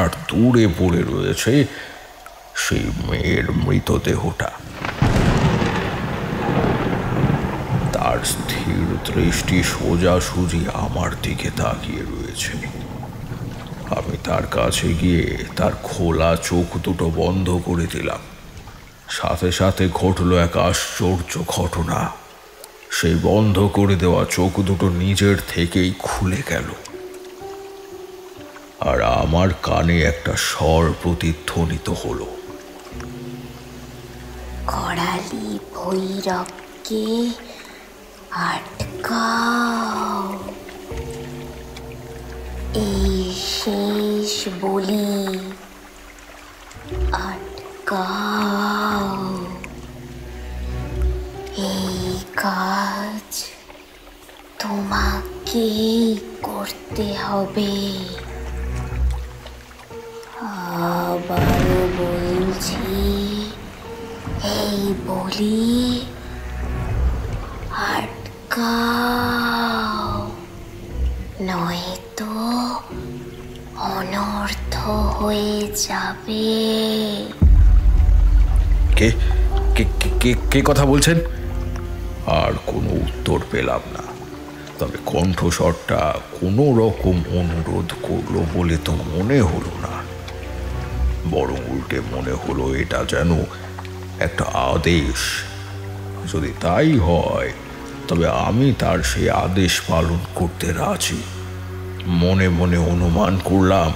আর দূরে পড়ে রয়েছে সেই মেয়ের মৃতদেহটা। তার স্থির দৃষ্টি সোজাসুজি আমার দিকে তাকিয়ে রয়েছে। আমি তার কাছে গিয়ে তার খোলা চোখ দুটো বন্ধ করে দিলাম। সাথে সাথে ঘটল এক আশ্চর্য ঘটনা। সেই বন্ধ করে দেওয়া চোখ দুটো নিজের থেকেই খুলে গেল, আর আমার কানে একটা স্বর প্রতিধ্বনিত হলো। করালি ভৈরবকে আটকে আটকাও, এই শেষ বলি, আটকাও। এই কাজ তোমাকেই করতে হবে। আবারও বলছি, এই বলি, আটকাও, নয়তো অনর্থ হয়ে যাবে। কে কে কে কে কথা বলছেন? আর কোনো উত্তর পেলাম না, তবে কণ্ঠস্বরটা কোনো রকম অনুরোধ করলো বলে তো মনে হলো না, বরং উল্টে মনে হলো এটা যেন একটা আদেশ। যদি তাই হয় তবে আমি তার সেই আদেশ পালন করতে রাজি। মনে মনে অনুমান করলাম,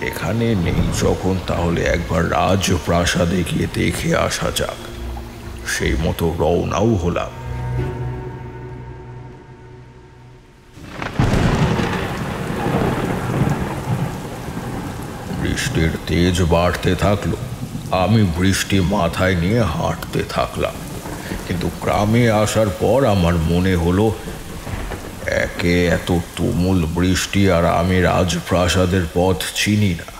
এখানে নেই যখন তাহলে একবার রাজপ্রাসাদে গিয়ে দেখে আসা যাক। সেই মতো রওনাও হলাম। বৃষ্টির তেজ বাড়তে থাকলো। আমি বৃষ্টি মাথায় নিয়ে হাঁটতে থাকলাম, কিন্তু গ্রামে আসার পর আমার মনে হলো একে এত তুমুল বৃষ্টি আর আমি রাজপ্রাসাদের পথ চিনি না,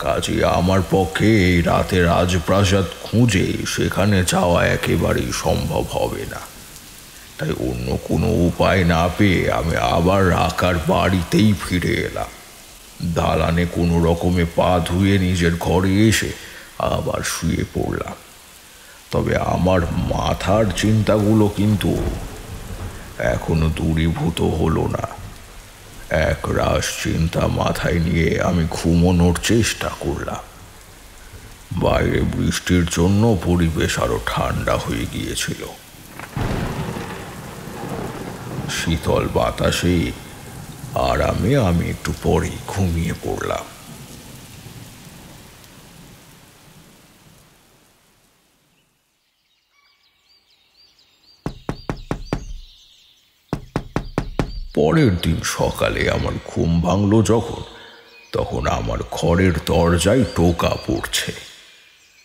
কাজে আমার পক্ষে এই রাতে রাজপ্রাসাদ খুঁজে সেখানে যাওয়া একেবারেই সম্ভব হবে না। তাই অন্য কোনো উপায় না পেয়ে আমি আবার রাকার বাড়িতেই ফিরে এলাম। দালানে কোনো রকমে পা ধুয়ে নিজের ঘরে এসে আবার শুয়ে পড়লাম। তবে আমার মাথার চিন্তাগুলো কিন্তু এখনো দূরীভূত হলো না। এক রাশ চিন্তা মাথায় নিয়ে আমি ঘুমোনোর চেষ্টা করলাম। বাইরে বৃষ্টির জন্য পরিবেশ আরো ঠান্ডা হয়ে গিয়েছিল। শীতল বাতাসে আরামে আমি একটু পরেই ঘুমিয়ে পড়লাম। পরের দিন সকালে আমার ঘুম ভাঙল যখন, তখন আমার ঘরের দরজায় টোকা পড়ছে।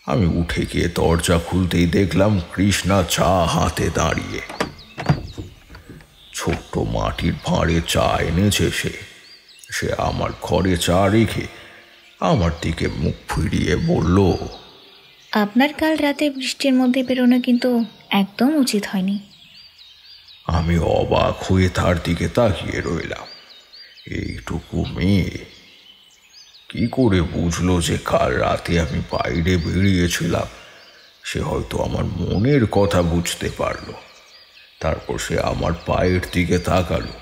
আমি উঠে গিয়ে দরজা খুলতেই দেখলাম কৃষ্ণা চা হাতে দাঁড়িয়ে। ছোট্ট মাটির ভাঁড়ে চা এনেছে সে আমার ঘরে চা রেখে আমার দিকে মুখ ফিরিয়ে বলল, আপনার কাল রাতে বৃষ্টির মধ্যে বেরোনো কিন্তু একদম উচিত হয়নি। আমি অবাক হয়ে তার দিকে তাকিয়ে রইলাম। এইটুকু মেয়ে কি করে বুঝলো যে কাল রাতে আমি বাইরে বেরিয়েছিলাম? সে হয়তো আমার মনের কথা বুঝতে পারলো। তারপর সে আমার পায়ের দিকে তাকালো।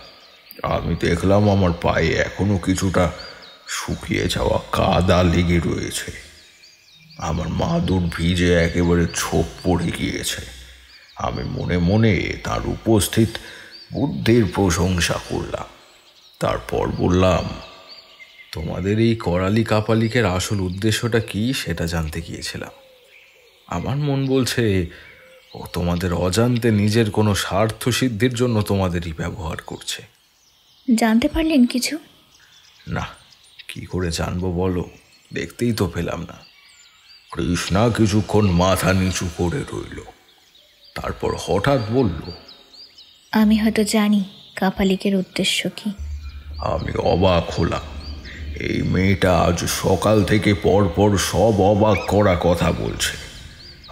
আমি দেখলাম আমার পায়ে এখনো কিছুটা শুকিয়ে যাওয়া কাদা লেগে রয়েছে। আমার মাদুর ভিজে একেবারে ছোপ পড়ে গিয়েছে। আমি মনে মনে তার উপস্থিত বুদ্ধির প্রশংসা করলাম। তারপর বললাম, তোমাদের এই করালি কাপালিকের আসল উদ্দেশ্যটা কি সেটা জানতে গিয়েছিলাম। আমার মন বলছে ও তোমাদের অজান্তে নিজের কোনো স্বার্থ সিদ্ধির জন্য তোমাদেরই ব্যবহার করছে। জানতে পারলেন কিছু? না, কি করে জানবো বলো, দেখতেই তো পেলাম না। কৃষ্ণা কিছুক্ষণ মাথা নিচু করে রইল, তারপর হঠাৎ বলল, আমি হয়তো জানি কাপালিকের উদ্দেশ্য কি। আমি অবাক হলাম। এই মেয়েটা আজ সকাল থেকে পরপর সব অবাক করা কথা বলছে।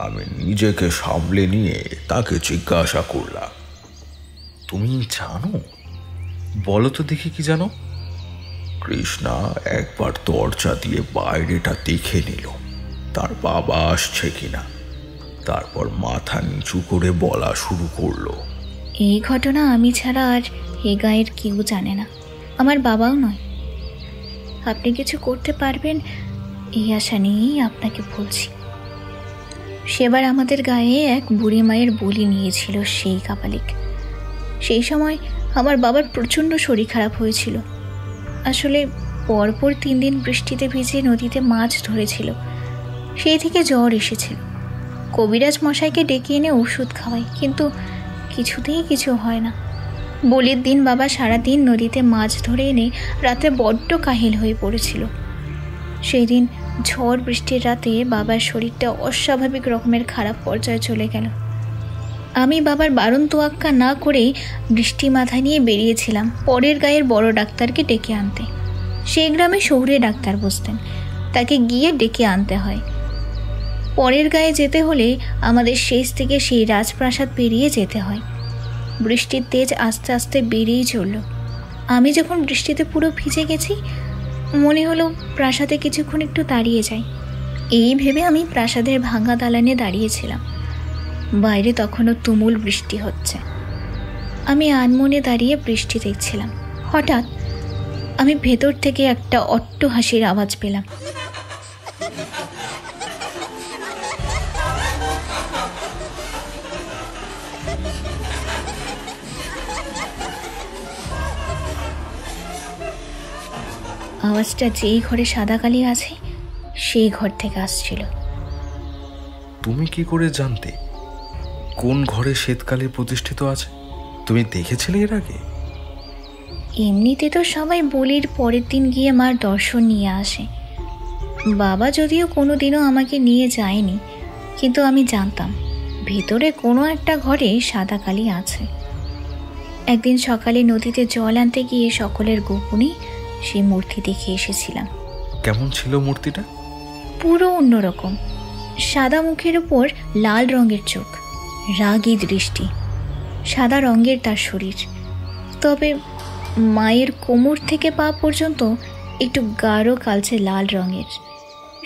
আমি নিজেকে সামলে নিয়ে তাকে জিজ্ঞাসা করলাম, তুমি জানো? বলো তো দেখি কি জানো। কৃষ্ণা একবার দরজা দিয়ে বাইরেটা দেখে নিল তার বাবা আসছে কিনা। তারপর মাথা নিচু করে বলা শুরু করলো, এই ঘটনা আমি ছাড়া আর এ গায়ের কেউ জানে না, আমার বাবাও নয়। আপনি কিছু করতে পারবেন এই আশা নিয়েই আপনাকে বলছি। সেবার আমাদের গায়ে এক বুড়ি মায়ের বলি নিয়েছিল সেই কাপালিক। সেই সময় আমার বাবার প্রচণ্ড শরীর খারাপ হয়েছিল। আসলে পরপর 3 দিন বৃষ্টিতে ভিজে নদীতে মাছ ধরেছিল, সেই থেকে জ্বর এসেছিল। কবিরাজ মশাইকে ডেকে এনে ওষুধ খাওয়াই, কিন্তু কিছুতেই কিছু হয় না। বলির দিন বাবা সারাদিন নদীতে মাছ ধরে এনে রাতে বড্ড কাহিল হয়ে পড়েছিল। সেই দিন ঝড় বৃষ্টির রাতে বাবার শরীরটা অস্বাভাবিক রকমের খারাপ পর্যায়ে চলে গেল। আমি বাবার বারণ তোয়াক্কা না করেই বৃষ্টি মাথায় নিয়ে বেরিয়েছিলাম পরের গায়ের বড় ডাক্তারকে ডেকে আনতে। সেই গ্রামে শহুরে ডাক্তার বসতেন, তাকে গিয়ে ডেকে আনতে হয়। পরের গায়ে যেতে হলে আমাদের শেষ থেকে সেই রাজপ্রাসাদ পেরিয়ে যেতে হয়। বৃষ্টির তেজ আস্তে আস্তে বেড়েই চলল। আমি যখন বৃষ্টিতে পুরো ভিজে গেছি, মনে হলো প্রাসাদে কিছুক্ষণ একটু দাঁড়িয়ে যাই। এই ভেবে আমি প্রাসাদের ভাঙা দালানে দাঁড়িয়েছিলাম। বাইরে তখনও তুমুল বৃষ্টি হচ্ছে। আমি আনমনে দাঁড়িয়ে বৃষ্টি দেখছিলাম। হঠাৎ আমি ভেতর থেকে একটা অট্ট হাসির আওয়াজ পেলাম। আওয়াজটা যেই ঘরে সাদা কালি আছে সেই ঘর থেকে আসছিল। তুমি কি করে জানতে কোন ঘরে শ্বেতকালী প্রতিষ্ঠিত আছে? তুমি দেখেছিলে এর আগে? এমনিতে তো সবাই বলির পরের দিন গিয়ে মার দর্শন নিয়ে আসে। বাবা যদিও কোনোদিনও আমাকে নিয়ে যায়নি, কিন্তু আমি জানতাম ভেতরে কোনো একটা ঘরে সাদা কালি আছে। একদিন সকালে নদীতে জল আনতে গিয়ে সকলের গোপনে সেই মূর্তি দেখে এসেছিলাম। কেমন ছিল মূর্তিটা? পুরো অন্যরকম। সাদা মুখের উপর লাল রঙের চোখ, রাগী দৃষ্টি, সাদা রঙের তার শরীর। তবে মায়ের কোমর থেকে পা পর্যন্ত একটু গাঢ় কালচে লাল রঙের।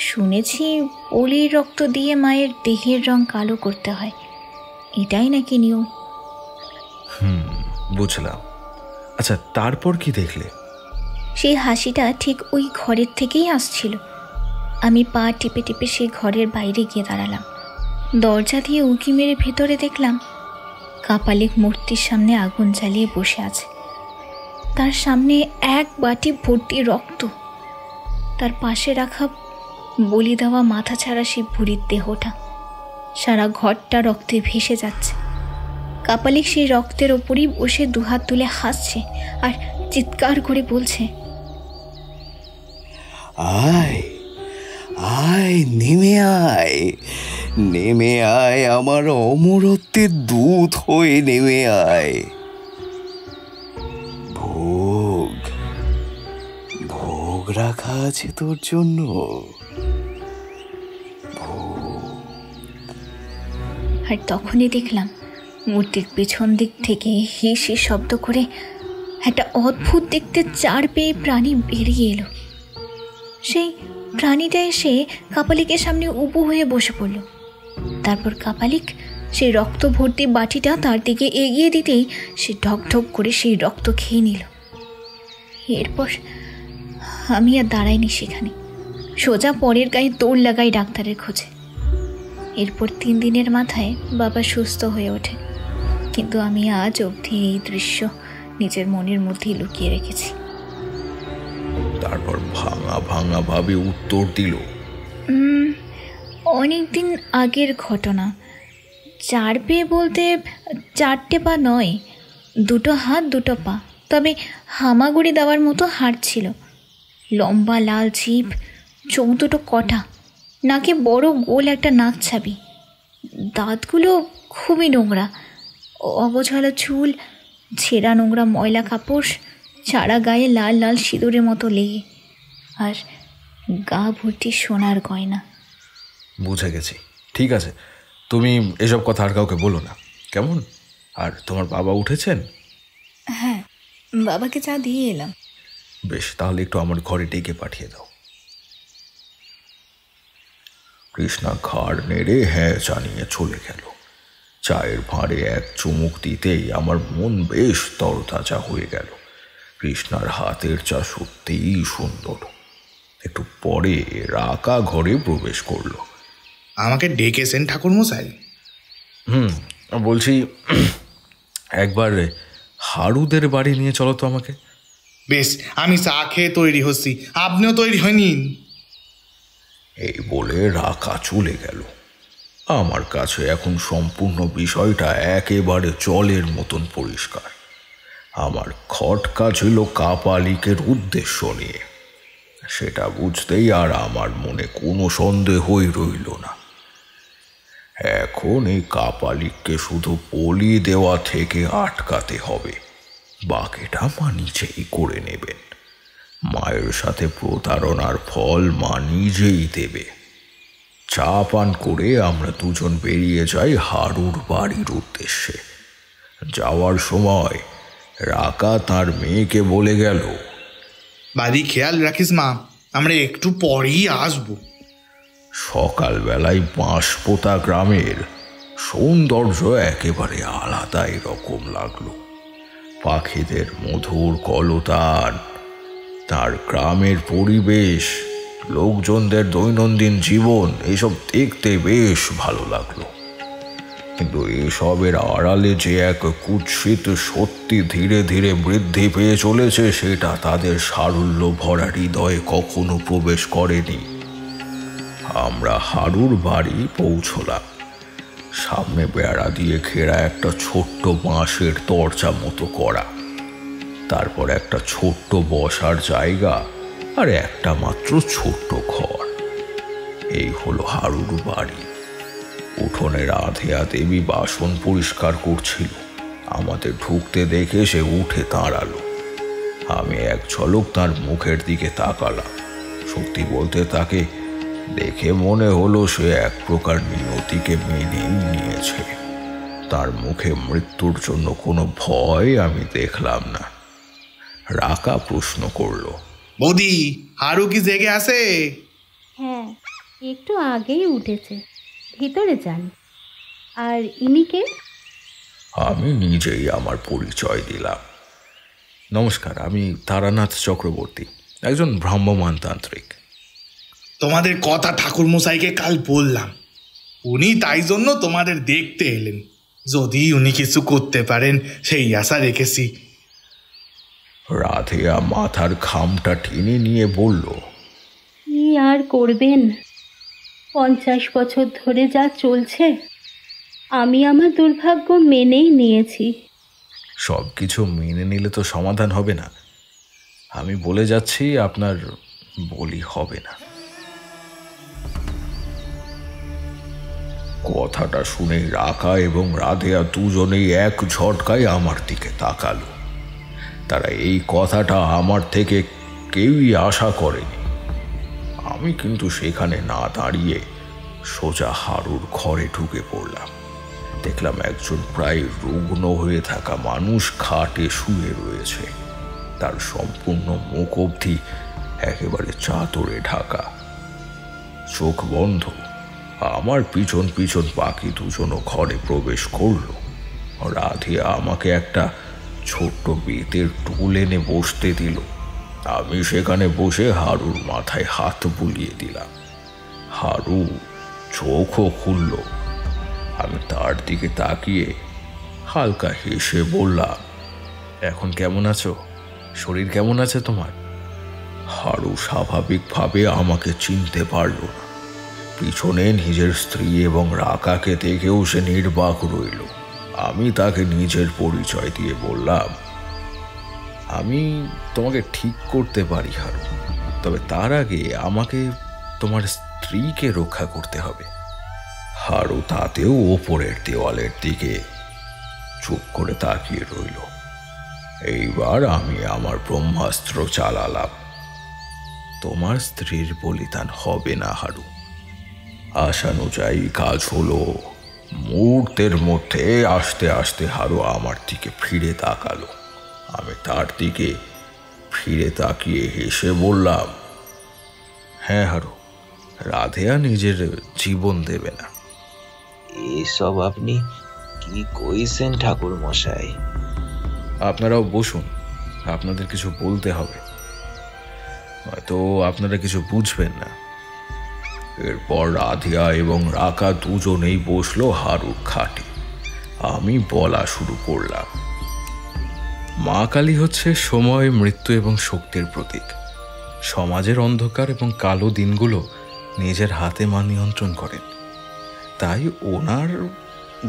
শুনেছি বলির রক্ত দিয়ে মায়ের দেহের রং কালো করতে হয়, এটাই নাকি নিয়ম। বুঝলাম। আচ্ছা, তারপর কি দেখলে? সেই হাসিটা ঠিক ওই ঘরের থেকেই আসছিল। আমি পা টিপে টিপে সেই ঘরের বাইরে গিয়ে দাঁড়ালাম। দরজা দিয়ে উঁকি মেরে ভেতরে দেখলাম কাপালিক মূর্তির সামনে আগুন জ্বালিয়ে বসে আছে। তার সামনে এক বাটি ভর্তি রক্ত। তার পাশে রাখা বলি দেওয়া মাথা ছাড়া সেই বুড়ির দেহটা। সারা ঘরটা রক্তে ভেসে যাচ্ছে। কাপালিক সেই রক্তের ওপরই বসে দুহাত তুলে হাসছে আর চিৎকার করে বলছে, আয় আয়, নেমে আয়, নেমে আয়, আমার অমরত্বের দূত হয়ে নেমে আয়। ভোগ ভোগ রাখা আছে তোর জন্য। আর তখনই দেখলাম মূর্তির পেছন দিক থেকে হিসি শব্দ করে একটা অদ্ভুত দেখতে চার পেয়ে প্রাণী বেরিয়ে এলো। সেই প্রাণীটা এসে কাপালিকের সামনে উবু হয়ে বসে পড়ল। তারপর কাপালিক সেই রক্ত ভর্তি বাটিটা তার দিকে এগিয়ে দিতেই সে ঢক ঢক করে সেই রক্ত খেয়ে নিল। এরপর আমি আর দাঁড়াইনি সেখানে, সোজা পরের গায়ে দৌড় লাগাই ডাক্তারের খোঁজে। এরপর 3 দিনের মাথায় বাবা সুস্থ হয়ে ওঠে, কিন্তু আমি আজ অবধি এই দৃশ্য নিজের মনের মধ্যেই লুকিয়ে রেখেছি। তারপর ভাঙা ভাঙা ভাবে উত্তর দিল, অনেকদিন আগের ঘটনা। 4 পেয়ে বলতে 4টে পা নয়, 2টো হাত 2টো পা, তবে হামাগুড়ি দেওয়ার মতো হাড় ছিল। লম্বা লাল জিভ, চোখ 2টো কটা, নাকে বড় গোল একটা নাক ছাবি। দাঁতগুলো খুবই নোংরা, অগোছালো চুল, ছেঁড়া নোংরা ময়লা কাপড়, ছাড়া গায়ে লাল লাল সিঁদুরের মতো লেগে, আর গা ভর্তি সোনার গয়না। বুঝে গেছি। ঠিক আছে, তুমি এসব কথা আর কাউকে বলো না, কেমন? আর তোমার বাবা উঠেছেন? হ্যাঁ, বাবাকে চা দিয়ে এলাম। বেশ, তাহলে একটু আমার ঘরে ডেকে পাঠিয়ে দাও। কৃষ্ণা ঘাড় নেড়ে হ্যাঁ জানিয়ে চলে গেল। চায়ের ভাঁড়ে এক চুমুক দিতেই আমার মন বেশ তরতাজা হয়ে গেল। কৃষ্ণার হাতের চা সত্যিই সুন্দর। একটু পরে রাকা ঘরে প্রবেশ করলো। আমাকে ডেকেছেন ঠাকুরমশাই? বলছি একবার হারুদের বাড়ি নিয়ে চলো তো আমাকে। বেশ, আমি চা খেয়ে তৈরি হচ্ছি, আপনিও তৈরি হয়ে নিন। এই বলে রাকা চলে গেল। আমার কাছে এখন সম্পূর্ণ বিষয়টা একেবারে জলের মতন পরিষ্কার। আমার খটকা ছিল কাপালিকের উদ্দেশ্য নিয়ে। সেটা বুঝতেই আর আমার মনে কোনো সন্দেহই রইল না। এখন এই কাপালিককে শুধু বলি দেওয়া থেকে আটকাতে হবে, বাকিটা মা নিজেই করে নেবেন। মায়ের সাথে প্রতারণার ফল মা নিজেই দেবে। চা পান করে আমরা দুজন বেরিয়ে যাই হারুর বাড়ির উদ্দেশ্যে। যাওয়ার সময় রাকা তার মেয়েকে বলে গেল, বাড়ি খেয়াল রাখিস মা, আমরা একটু পরেই আসবো। সকালবেলায় বাঁশপোতা গ্রামের সৌন্দর্য একেবারে আলাদা এরকম লাগলো। পাখিদের মধুর কলতান, তার গ্রামের পরিবেশ, লোকজনদের দৈনন্দিন জীবন, এসব দেখতে বেশ ভালো লাগলো। কিন্তু এসবের আড়ালে যে এক কুৎসিত সত্যি ধীরে ধীরে বৃদ্ধি পেয়ে চলেছে, সেটা তাদের সারল্য ভরা হৃদয়ে কখনো প্রবেশ করেনি। আমরা হারুর বাড়ি পৌঁছলাম। সামনে বেড়া দিয়ে ঘেরা একটা ছোট্ট বাঁশের দরজা মতো করা, তারপর একটা ছোট্ট বসার জায়গা আর একটা মাত্র ছোট্ট ঘর। এই হলো হারুর বাড়ি। উঠোনে রাধেয়া দেবী বাসন পরিষ্কার করছিল। আমাদের ঢুকতে দেখে সে উঠে দাঁড়ালো। আমি এক ঝলক তার মুখের দিকে তাকালাম। সত্যি বলতে তাকে দেখে মনে হলো সে এক প্রকার নিয়তিকে মেনেই নিয়েছে। তার মুখে মৃত্যুর জন্য কোনো ভয় আমি দেখলাম না। রাকা প্রশ্ন করল, বৌদি, হারু কি জেগে আছে? হ্যাঁ, একটু আগেই উঠেছে, ভিতরে যান। আর ইনি কে? আমি নিজেই আমার পরিচয় দিলাম। নমস্কার, আমি তারানাথ চক্রবর্তী, একজন ভ্রাম্যমাণ তান্ত্রিক। তোমাদের কথা ঠাকুর মশাইকে কাল বললাম, উনি তাই জন্য তোমাদের দেখতে এলেন। যদি উনি কিছু করতে পারেন সেই আশা রেখেছি। রাধেয়া মাথার খামটা টেনে নিয়ে বলল, কি আর করবেন, 50 বছর ধরে যা চলছে আমি আমার দুর্ভাগ্য মেনেই নিয়েছি। সব কিছু মেনে নিলে তো সমাধান হবে না। আমি বলে যাচ্ছি, আপনার বলি হবে না। কথাটা শুনে রাকা এবং রাধেয়া দুজনেই এক ঝটকায় আমার দিকে তাকালো। তারা এই কথাটা আমার থেকে কেউই আশা করেনি। আমি কিন্তু সেখানে না দাঁড়িয়ে সোজা হারুর ঘরে ঢুকে পড়লাম। দেখলাম একজন প্রায় রুগ্ন হয়ে থাকা মানুষ খাটে শুয়ে রয়েছে। তার সম্পূর্ণ মুখ অবধি একেবারে চাদরে ঢাকা, চোখ বন্ধ। আমার পিছন পিছন বাকি দুজনও ঘরে প্রবেশ করল। রাধিয়া আমাকে একটা ছোট্ট বেতের টুল এনে বসতে দিল। আমি সেখানে বসে হারুর মাথায় হাত বুলিয়ে দিলাম। হারু চোখও খুলল। আমি তার দিকে তাকিয়ে হালকা হেসে বললাম, এখন কেমন আছো? শরীর কেমন আছে তোমার? হারু স্বাভাবিকভাবে আমাকে চিনতে পারল না। পিছনে নিজের স্ত্রী এবং রাকাকে দেখেও সে নির্বাক রইল। আমি তাকে নিজের পরিচয় দিয়ে বললাম, আমি তোমাকে ঠিক করতে পারি হারু, তবে তার আগে আমাকে তোমার স্ত্রীকে রক্ষা করতে হবে। হারু তাতেও ওপরের দেওয়ালের দিকে চুপ করে তাকিয়ে রইল। এইবার আমি আমার ব্রহ্মাস্ত্র চালালাম। তোমার স্ত্রীর বলিদান হবে না হারু। আশানুযায়ী কাজ হলো। মুহূর্তের মধ্যে আস্তে আস্তে হারু আমার দিকে ফিরে তাকালো। আমি তার দিকে ফিরে তাকিয়ে হেসে বললাম, হ্যাঁ হারু, রাধেয়া নিজের জীবন দেবে না। এসব আপনি কি কইছেন ঠাকুর মশাই? আপনারাও বসুন, আপনাদের কিছু বলতে হবে, হয়তো আপনারা কিছু বুঝবেন না। এরপর রাধিয়া এবং রাকা দুজনেই বসলো হারুর খাটে। আমি বলা শুরু করলাম, মা কালী হচ্ছে সময়, মৃত্যু এবং শক্তির প্রতীক। সমাজের অন্ধকার এবং কালো দিনগুলো নিজের হাতে মা নিয়ন্ত্রণ করেন। তাই ওনার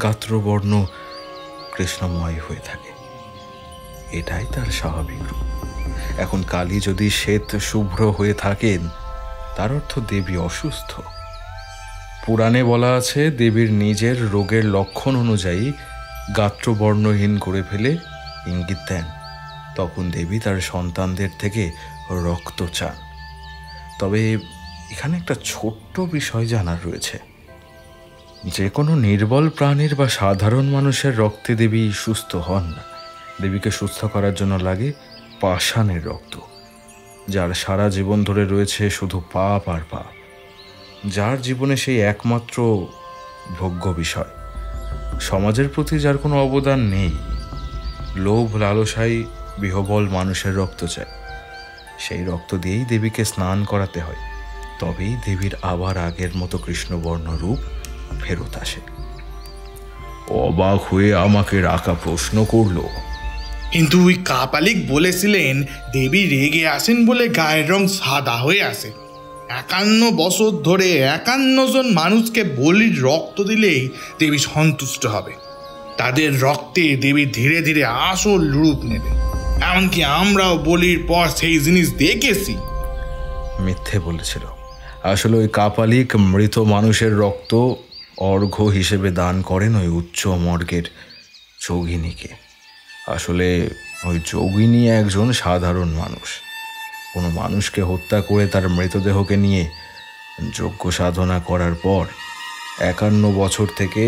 গাত্রবর্ণ কৃষ্ণময় হয়ে থাকে। এটাই তার স্বাভাবিক রূপ। এখন কালী যদি শ্বেত শুভ্র হয়ে থাকেন, তার অর্থ দেবী অসুস্থ। পুরাণে বলা আছে, দেবীর নিজের রোগের লক্ষণ অনুযায়ী গাত্রবর্ণহীন করে ফেলে ইঙ্গিত দেন। তখন দেবী তার সন্তানদের থেকে রক্ত চান। তবে এখানে একটা ছোট্ট বিষয় জানার রয়েছে। যে কোনো নির্বল প্রাণীর বা সাধারণ মানুষের রক্তে দেবী সুস্থ হন না। দেবীকে সুস্থ করার জন্য লাগে পাষাণের রক্ত, যার সারা জীবন ধরে রয়েছে শুধু পাপ আর পাপ, যার জীবনে সেই একমাত্র ভোগ্য বিষয়। সমাজের প্রতি যার কোনো অবদান নেই, লোভ লালসায় বিহবল মানুষের রক্ত চায়। সেই রক্ত দিয়েই দেবীকে স্নান করাতে হয়, তবেই দেবীর আবার আগের মতো কৃষ্ণবর্ণ রূপ ফেরত আসে। অবাক হয়ে আমাকে রাখা প্রশ্ন করলো, কিন্তু ওই কাপালিক বলেছিলেন দেবী রেগে আসেন বলে গায়ের রং সাদা হয়ে আসে। 51 বছর ধরে 51 জন মানুষকে বলির রক্ত দিলেই দেবী সন্তুষ্ট হবে। তাদের রক্তে দেবী ধীরে ধীরে আসল রূপ নেবে। এমনকি আমরাও বলির পর সেই জিনিস দেখেছি। মিথ্যে বলেছিল। আসলে ওই কাপালিক মৃত মানুষের রক্ত অর্ঘ্য হিসেবে দান করেন ওই উচ্চ মর্গের যোগিনীকে। আসলে ওই যোগিনী একজন সাধারণ মানুষ। কোনো মানুষকে হত্যা করে তার মৃতদেহকে নিয়ে যজ্ঞ সাধনা করার পর 51 বছর থেকে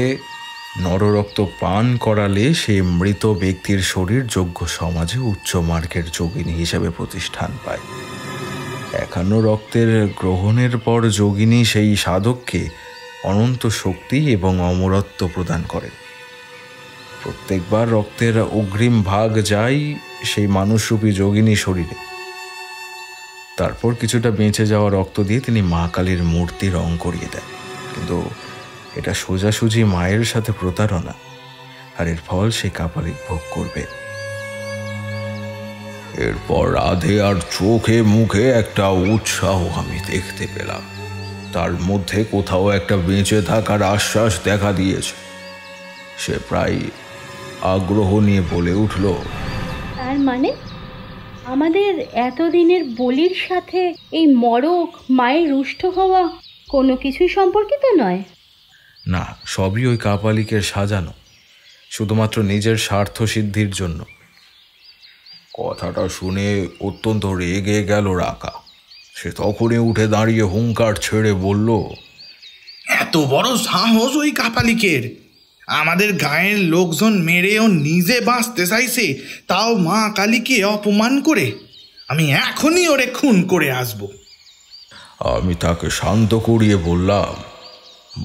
নররক্ত পান করালে সেই মৃত ব্যক্তির শরীর যজ্ঞ সমাজে উচ্চ মার্গের যোগিনী হিসেবে প্রতিষ্ঠান পায়। 51 রক্তের গ্রহণের পর যোগিনী সেই সাধককে অনন্ত শক্তি এবং অমরত্ব প্রদান করেন। প্রত্যেকবার রক্তের অগ্রিম ভাগ যায় সেই মানুষরূপী যোগিনী শরীরে। তারপর কিছুটা বেঁচে যাওয়া রক্ত দিয়ে তিনি মা কালীর মূর্তি রং করিয়ে দেন। কিন্তু এটা সোজাসুজি মায়ের সাথে প্রতারণা, আর এর ফল সে কাপালিক ভোগ করবে। এরপর রাধে আর চোখে মুখে একটা উৎসাহ আমি দেখতে পেলাম। তার মধ্যে কোথাও একটা বেঁচে থাকার আশ্বাস দেখা দিয়েছে। সে প্রায় আগ্রহ নিয়ে বলে উঠল, তার মানে আমাদের এতদিনের বলির সাথে এই মরক মায়ের রুষ্ট হওয়া কোনো কিছুই সম্পর্কিত নয়? না, সবই ওই কাপালিকের সাজানো, শুধুমাত্র নিজের স্বার্থ সিদ্ধির জন্য। কথাটা শুনে অত্যন্ত রেগে গেল রাকা। সে তখনই উঠে দাঁড়িয়ে হুঙ্কার ছেড়ে বলল, এত বড় সাহস ওই কাপালিকের! আমাদের গায়ের লোকজন মেরেও নিজে বাঁচতে চাইছে, তাও মা কালীকে অপমান করে। আমি এখনই ওরে খুন করে আসব। আমি তাকে শান্ত করিয়ে বললাম,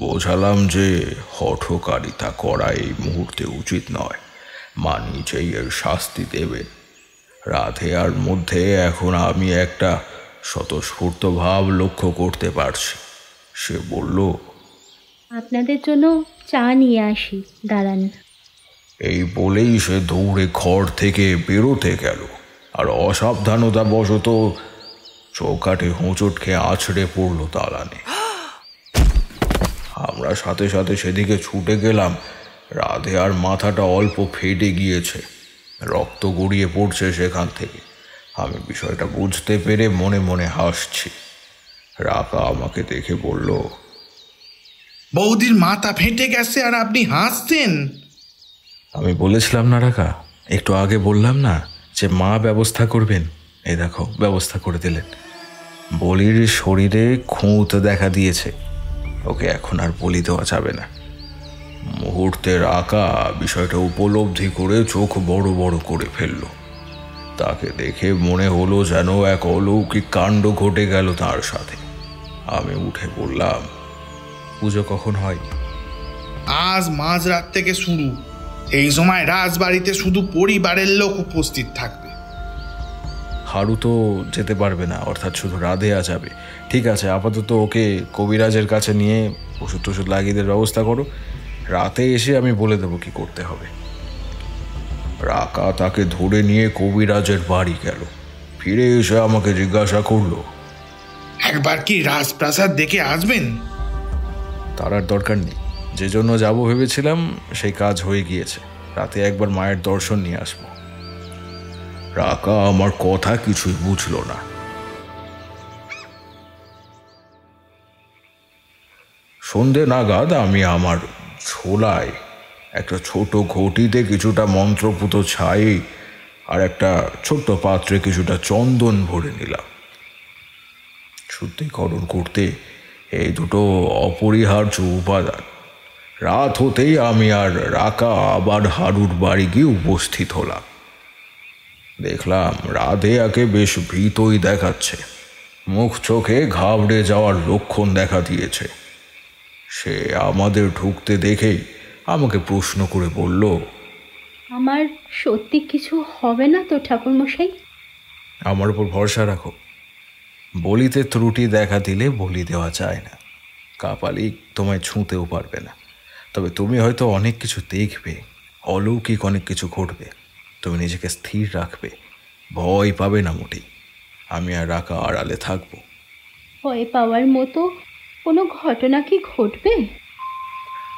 বোঝালাম যে হঠকারিতা করা এই মুহূর্তে উচিত নয়। মা নিজেই এর শাস্তি দেবেন। রাধে আর মধ্যে এখন আমি একটা স্বতঃস্ফূর্ত ভাব লক্ষ্য করতে পারছি। সে বলল, আপনাদের জন্য চা নিয়ে আসি, দাঁড়ান। এই বলেই সে দৌড়ে ঘর থেকে বেরোতে গেল, আর অসাবধানতা বশত চৌকাঠে হোঁচট খেয়ে আছড়ে পড়ল দালানে। আমরা সাথে সাথে সেদিকে ছুটে গেলাম। রাধে আর মাথাটা অল্প ফেটে গিয়েছে, রক্ত গড়িয়ে পড়ছে সেখান থেকে। আমি বিষয়টা বুঝতে পেরে মনে মনে হাসছি। রাকা আমাকে দেখে বলল, বৌদির মাথা ফেটে গেছে আর আপনি হাসছেন? আমি বলেছিলাম না রাকা, একটু আগে বললাম না যে মা ব্যবস্থা করবেন? এই দেখো, ব্যবস্থা করে দিলেন। বলির শরীরে খুঁত দেখা দিয়েছে, ওকে এখন আর বলি দেওয়া যাবে না। মুহূর্তে রাকা বিষয়টা উপলব্ধি করে চোখ বড় বড় করে ফেলল। তাকে দেখে মনে হলো যেন এক অলৌকিক কাণ্ড ঘটে গেল তার সাথে। আমি উঠে বললাম, পুজো কখন হয়? আজ মাঝরাত থেকে শুরু। এই সময় রাজবাড়িতে শুধু পরিবারের লোক উপস্থিত থাকবে। হারু তো যেতে পারবে না, অর্থাৎ শুধু রাধেয়া যাবে। ঠিক আছে, আপাতত ওকে কবিরাজের কাছে নিয়ে ওষুধ টষুধ লাগিয়ে দেওয়ার ব্যবস্থা করো। রাতে এসে আমি বলে দেবো কি করতে হবে। রাকা তাকে ধরে নিয়ে কবিরাজের বাড়ি গেল। ফিরে এসে আমাকে জিজ্ঞাসা করলো, একবার কি রাজপ্রাসাদ দেখে আসবেন? তার আর দরকার নেই, যে জন্য যাবো ভেবেছিলাম সেই কাজ হয়ে গিয়েছে। রাতে একবার মায়ের দর্শন নিয়ে আসবো। রাকা আমার কথা কিছুই বুঝল না। সন্ধে নাগাদ আমি আমার ছোলায় একটা ছোট ঘটিতে কিছুটা মন্ত্রপুত ছাই আর একটা ছোট্ট পাত্রে কিছুটা চন্দন ভরে নিলাম। শুদ্ধিকরণ করতে এই দুটো অপরিহার্য উপাদান। রাত হতেই আমি আর রাকা আবার হারুর বাড়ি গিয়ে উপস্থিত হলাম। দেখলাম রাধেয়াকে বেশ ভীতই দেখাচ্ছে, মুখ চোখে ঘাবড়ে যাওয়ার লক্ষণ দেখা দিয়েছে। সে আমাদের ঢুকতে দেখেই আমাকে প্রশ্ন করে বলল, আমার সত্যি কিছু হবে না তো ঠাকুরমশাই? আমার উপর ভরসা রাখো। বলিতে ত্রুটি দেখা দিলে বলি দেওয়া যায় না। কাপালি তোমায় ছুঁতেও পারবে না। তবে তুমি হয়তো অনেক কিছু দেখবে, অলৌকিক অনেক কিছু ঘটবে। তুমি নিজেকে স্থির রাখবে, ভয় পাবে না মোটেই। আমি আর রাকা আড়ালে থাকবো। ভয় পাওয়ার মতো কোনো ঘটনা কি ঘটবে?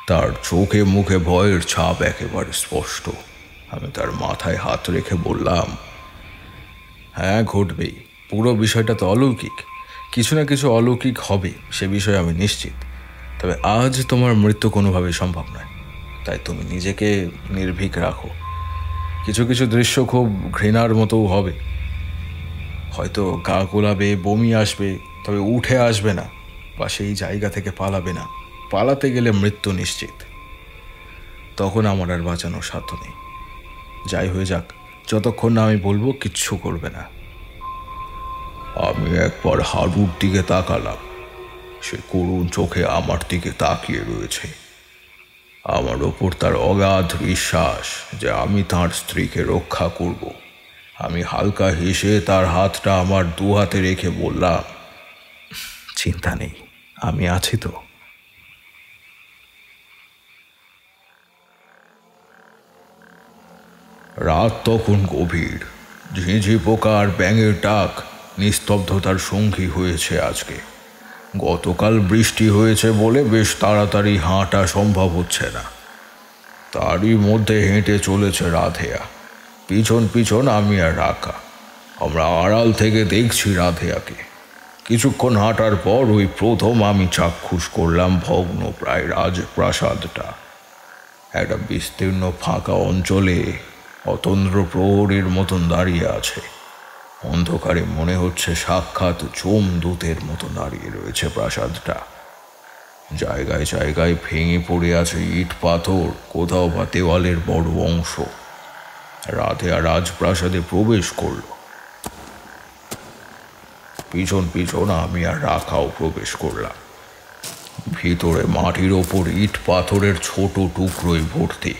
তার চোখে মুখে ভয়ের ছাপ একেবারে স্পষ্ট। আমি তার মাথায় হাত রেখে বললাম, হ্যাঁ, ঘটবেই। পুরো বিষয়টা তো অলৌকিক। কিছু না কিছু অলৌকিক হবে, সে বিষয়ে আমি নিশ্চিত। তবে আজ তোমার মৃত্যু কোনোভাবেই সম্ভব নয়। তাই তুমি নিজেকে নির্ভীক রাখো। কিছু কিছু দৃশ্য খুব ঘৃণার মতোও হবে। হয়তো গা গোলাবে, বমি আসবে, তবে উঠে আসবে না বা সেই জায়গা থেকে পালাবে না। পালাতে গেলে মৃত্যু নিশ্চিত। তখন আমার আর বাঁচানোর সাধ্য নেই। যাই হয়ে যাক, যতক্ষণ না আমি বলবো কিচ্ছু করবে না। আমি একবার হারুর দিকে তাকালাম। সে করুণ চোখে আমার দিকে তাকিয়ে রয়েছে। আমার ওপর তার অগাধ বিশ্বাস যে আমি তার স্ত্রীকে রক্ষা করব। আমি হালকা হেসে তার হাতটা আমার দু হাতে রেখে বললাম, চিন্তা নেই, আমি আছি তো। রাত তখন গভীর। ঝিঁঝি পোকা আর ব্যাঙের ডাক নিস্তব্ধতার সঙ্গী হয়েছে আজকে। গতকাল বৃষ্টি হয়েছে বলে বেশ তাড়াতাড়ি হাঁটা সম্ভব হচ্ছে না। তারই মধ্যে হেঁটে চলেছে রাধেয়া। পিছন পিছন আমি আর রাকা। আমরা আড়াল থেকে দেখছি রাধেয়াকে। কিছুক্ষণ হাঁটার পর ওই প্রথম আমি চাক্ষুষ করলাম ভগ্ন প্রায় রাজপ্রাসাদটা। একটা বিস্তীর্ণ ফাঁকা অঞ্চলে অতন্দ্র প্রহরীর মতন দাঁড়িয়ে আছে। অন্ধকারে মনে হচ্ছে সাক্ষাৎ যমদূতের মতো দাঁড়িয়ে রয়েছে প্রাসাদটা। জায়গায় জায়গায় ভেঙে পড়ে আছে ইট পাথর, কোথাও বা দেওয়ালের বড় অংশ। রাধেয়া রাজপ্রাসাদে প্রবেশ করল। পিছন পিছন আমি আর রাখাও প্রবেশ করলাম। ভিতরে মাটির ওপর ইট পাথরের ছোট টুকরোই ভর্তি।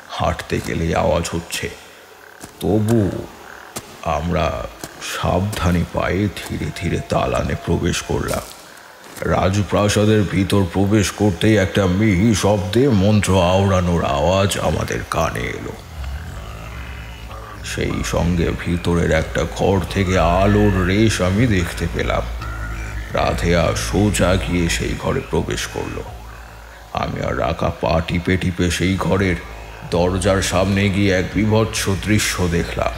হাঁটতে গেলে আওয়াজ হচ্ছে। তবু আমরা সাবধানী পায়ে ধীরে ধীরে দালানে প্রবেশ করলাম। রাজপ্রাসাদের ভিতর প্রবেশ করতেই একটা মিহি শব্দে মন্ত্র আওড়ানোর আওয়াজ আমাদের কানে এলো। সেই সঙ্গে ভিতরের একটা ঘর থেকে আলোর রেশ আমি দেখতে পেলাম। রাধেয়া সোজা গিয়ে সেই ঘরে প্রবেশ করলো। আমি আর রাকা পা টিপে টিপে সেই ঘরের দরজার সামনে গিয়ে এক বীভৎস দৃশ্য দেখলাম।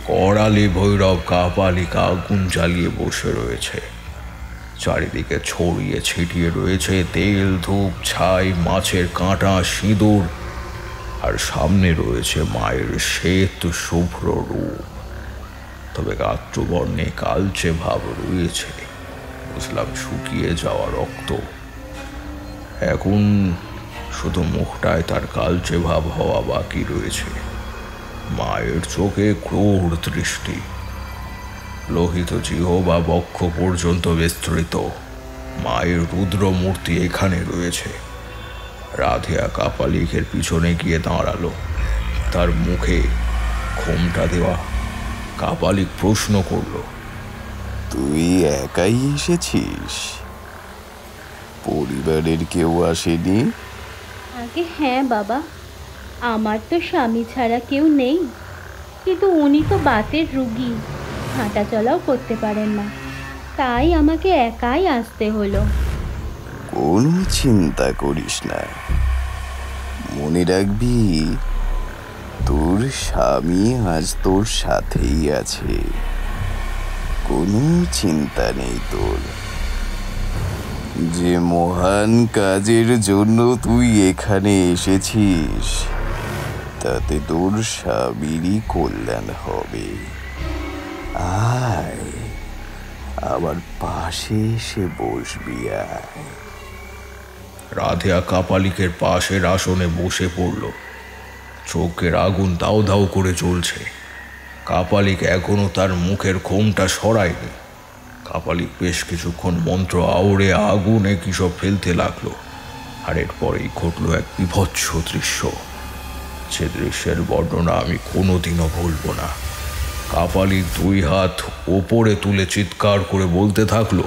করালি ভৈরব কাপালিকা আগুন জ্বালিয়ে বসে রয়েছে। চারিদিকে ছড়িয়ে ছিটিয়ে রয়েছে তেল, ধূপ, ছাই, মাছের কাঁটা, সিঁদুর, আর সামনে রয়েছে মায়ের শ্বেত শুভ্র রূপ। তবে গাত্রবর্ণে কালচে ভাব রয়েছে। বুঝলাম শুকিয়ে যাওয়া রক্ত। এখন শুধু মুখটায় তার কালচে ভাব হওয়া বাকি রয়েছে। মায়ের চোখে ক্রূর দৃষ্টি। লোহিত জিহ্বা বক্ষ পর্যন্ত বিস্তৃত। মায়ের রুদ্র মূর্তি এখানে রয়েছে। রাধেয়া কাপালিকের পিছনে গিয়ে দাঁড়ালো। তার মুখে ঘোমটা দেওয়া। কাপালিক প্রশ্ন করল, তুই একাই এসেছিস? পরিবারের কেউ আসেনি? আগে হ্যাঁ বাবা, আমার তো স্বামী ছাড়া কেউ নেই। কিন্তু উনি তো বাতের রুগী, হাঁটা চলাও করতে পারেন না, তাই আমাকে একাই আসতে হলো। কোনো চিন্তা করিস না, মনে রাখবি তোর স্বামী আজ তোর সাথেই আছে, কোনো চিন্তা নেই তোর। যে মহান কাজের জন্য তুই এখানে এসেছিস তাতে তোর স্বামীরই কল্যাণ হবে। আয়, আবার পাশে এসে বসবি। আয়। রাধেয়া কাপালিকের পাশের আসনে বসে পড়ল। চোখের আগুন দাউ দাউ করে জ্বলছে। কাপালিক এখনো তার মুখের ঘোমটা সরায়নি। কাপালিক বেশ কিছুক্ষণ মন্ত্র আওড়ে আগুনে কিসব ফেলতে লাগলো। আর এরপরেই ঘটল এক বিভৎস দৃশ্য, যে দৃশ্যের বর্ণনা আমি কোনোদিনও ভুলব না। কাপালিক দুই হাত ওপরে তুলে চিৎকার করে বলতে থাকলো,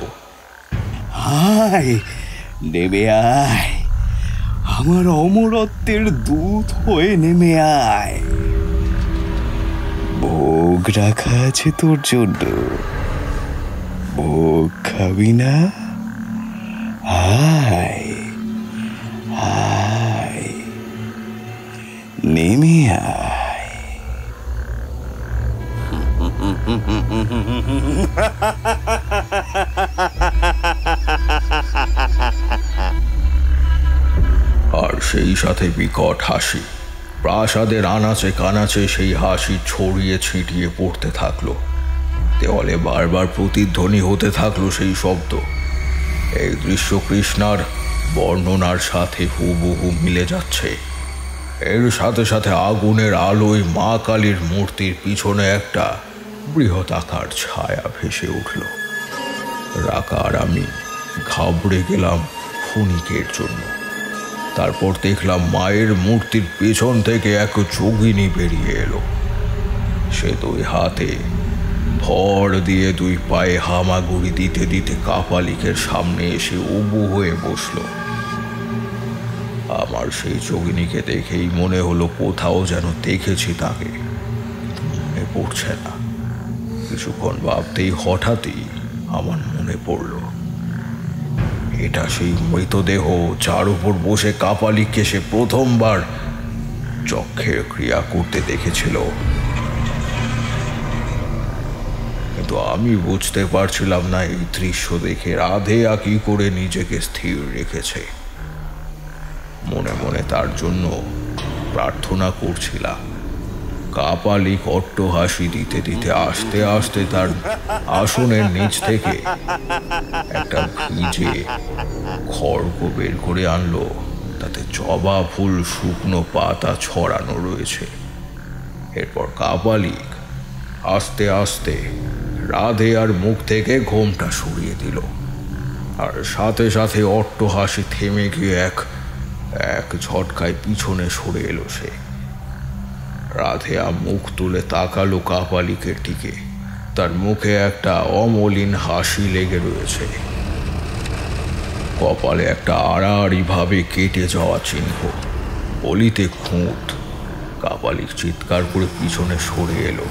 আয়, নেমে আয়, আমার অমরত্বের দূত হয়ে নেমে আয়। ভোগ রাখা আছে তোর জন্য, ভোগ খাবি না? আয়, আয়, নেমে আয়। আর সেই সাথে বিকট হাসি। প্রাসাদের আনাচে কানাচে সেই হাসি ছড়িয়ে ছিটিয়ে পড়তে থাকলো। দেওয়ালে বারবার প্রতিধ্বনি হতে থাকলো সেই শব্দ। এই দৃশ্য কৃষ্ণার বর্ণনার সাথে হুবহু মিলে যাচ্ছে। এর সাথে সাথে আগুনের আলোয় মা কালীর মূর্তির পিছনে একটা বৃহদাকার ছায়া ভেসে উঠল। রাকা আর আমি ঘাবড়ে গেলাম ক্ষণিকের জন্য। তারপর দেখলাম মায়ের মূর্তির পেছন থেকে এক যোগিনী বেরিয়ে এলো। সে দুই হাতে ভর দিয়ে দুই পায়ে হামাগুড়ি দিতে দিতে কাপালিকের সামনে এসে উবু হয়ে বসল। আমার সেই যোগিনীকে দেখেই মনে হলো কোথাও যেন দেখেছি তাকে, মনে পড়ছে না। কিছুক্ষণ ভাবতেই হঠাৎই আমার মনে পড়ল, এটা সেই মৃতদেহ যার উপর বসে কাপালিককে সে প্রথমবার চক্ষের ক্রিয়া করতে দেখেছিল। কিন্তু আমি বুঝতে পারছিলাম না এই দৃশ্য দেখে রাধেয়া কি করে নিজেকে স্থির রেখেছে। মনে মনে তার জন্য প্রার্থনা করছিলাম। কাপালিক অট্টহাসি দিতে দিতে আস্তে আস্তে তার আসনের নিচ থেকে একটা ভিজে খড়গ বের করে আনলো। তাতে জবা ফুল শুকনো পাতা ছড়ানো রয়েছে। এরপর কাপালিক আস্তে আস্তে রাধেয়ার মুখ থেকে ঘোমটা সরিয়ে দিল। আর সাথে সাথে অট্টহাসি থেমে গিয়ে এক ঝটকায় পিছনে সরে এলো সে। রাধেয়া মুখ তুলে তাকালো কাপালিকের দিকে। তার মুখে একটা অমলিন হাসি লেগে রয়েছে। কপালে একটা আড়াআড়ি ভাবে কেটে যাওয়া চিহ্ন, বলিতে খুঁত। কাপালিক চিৎকার করে পিছনে সরে এলো।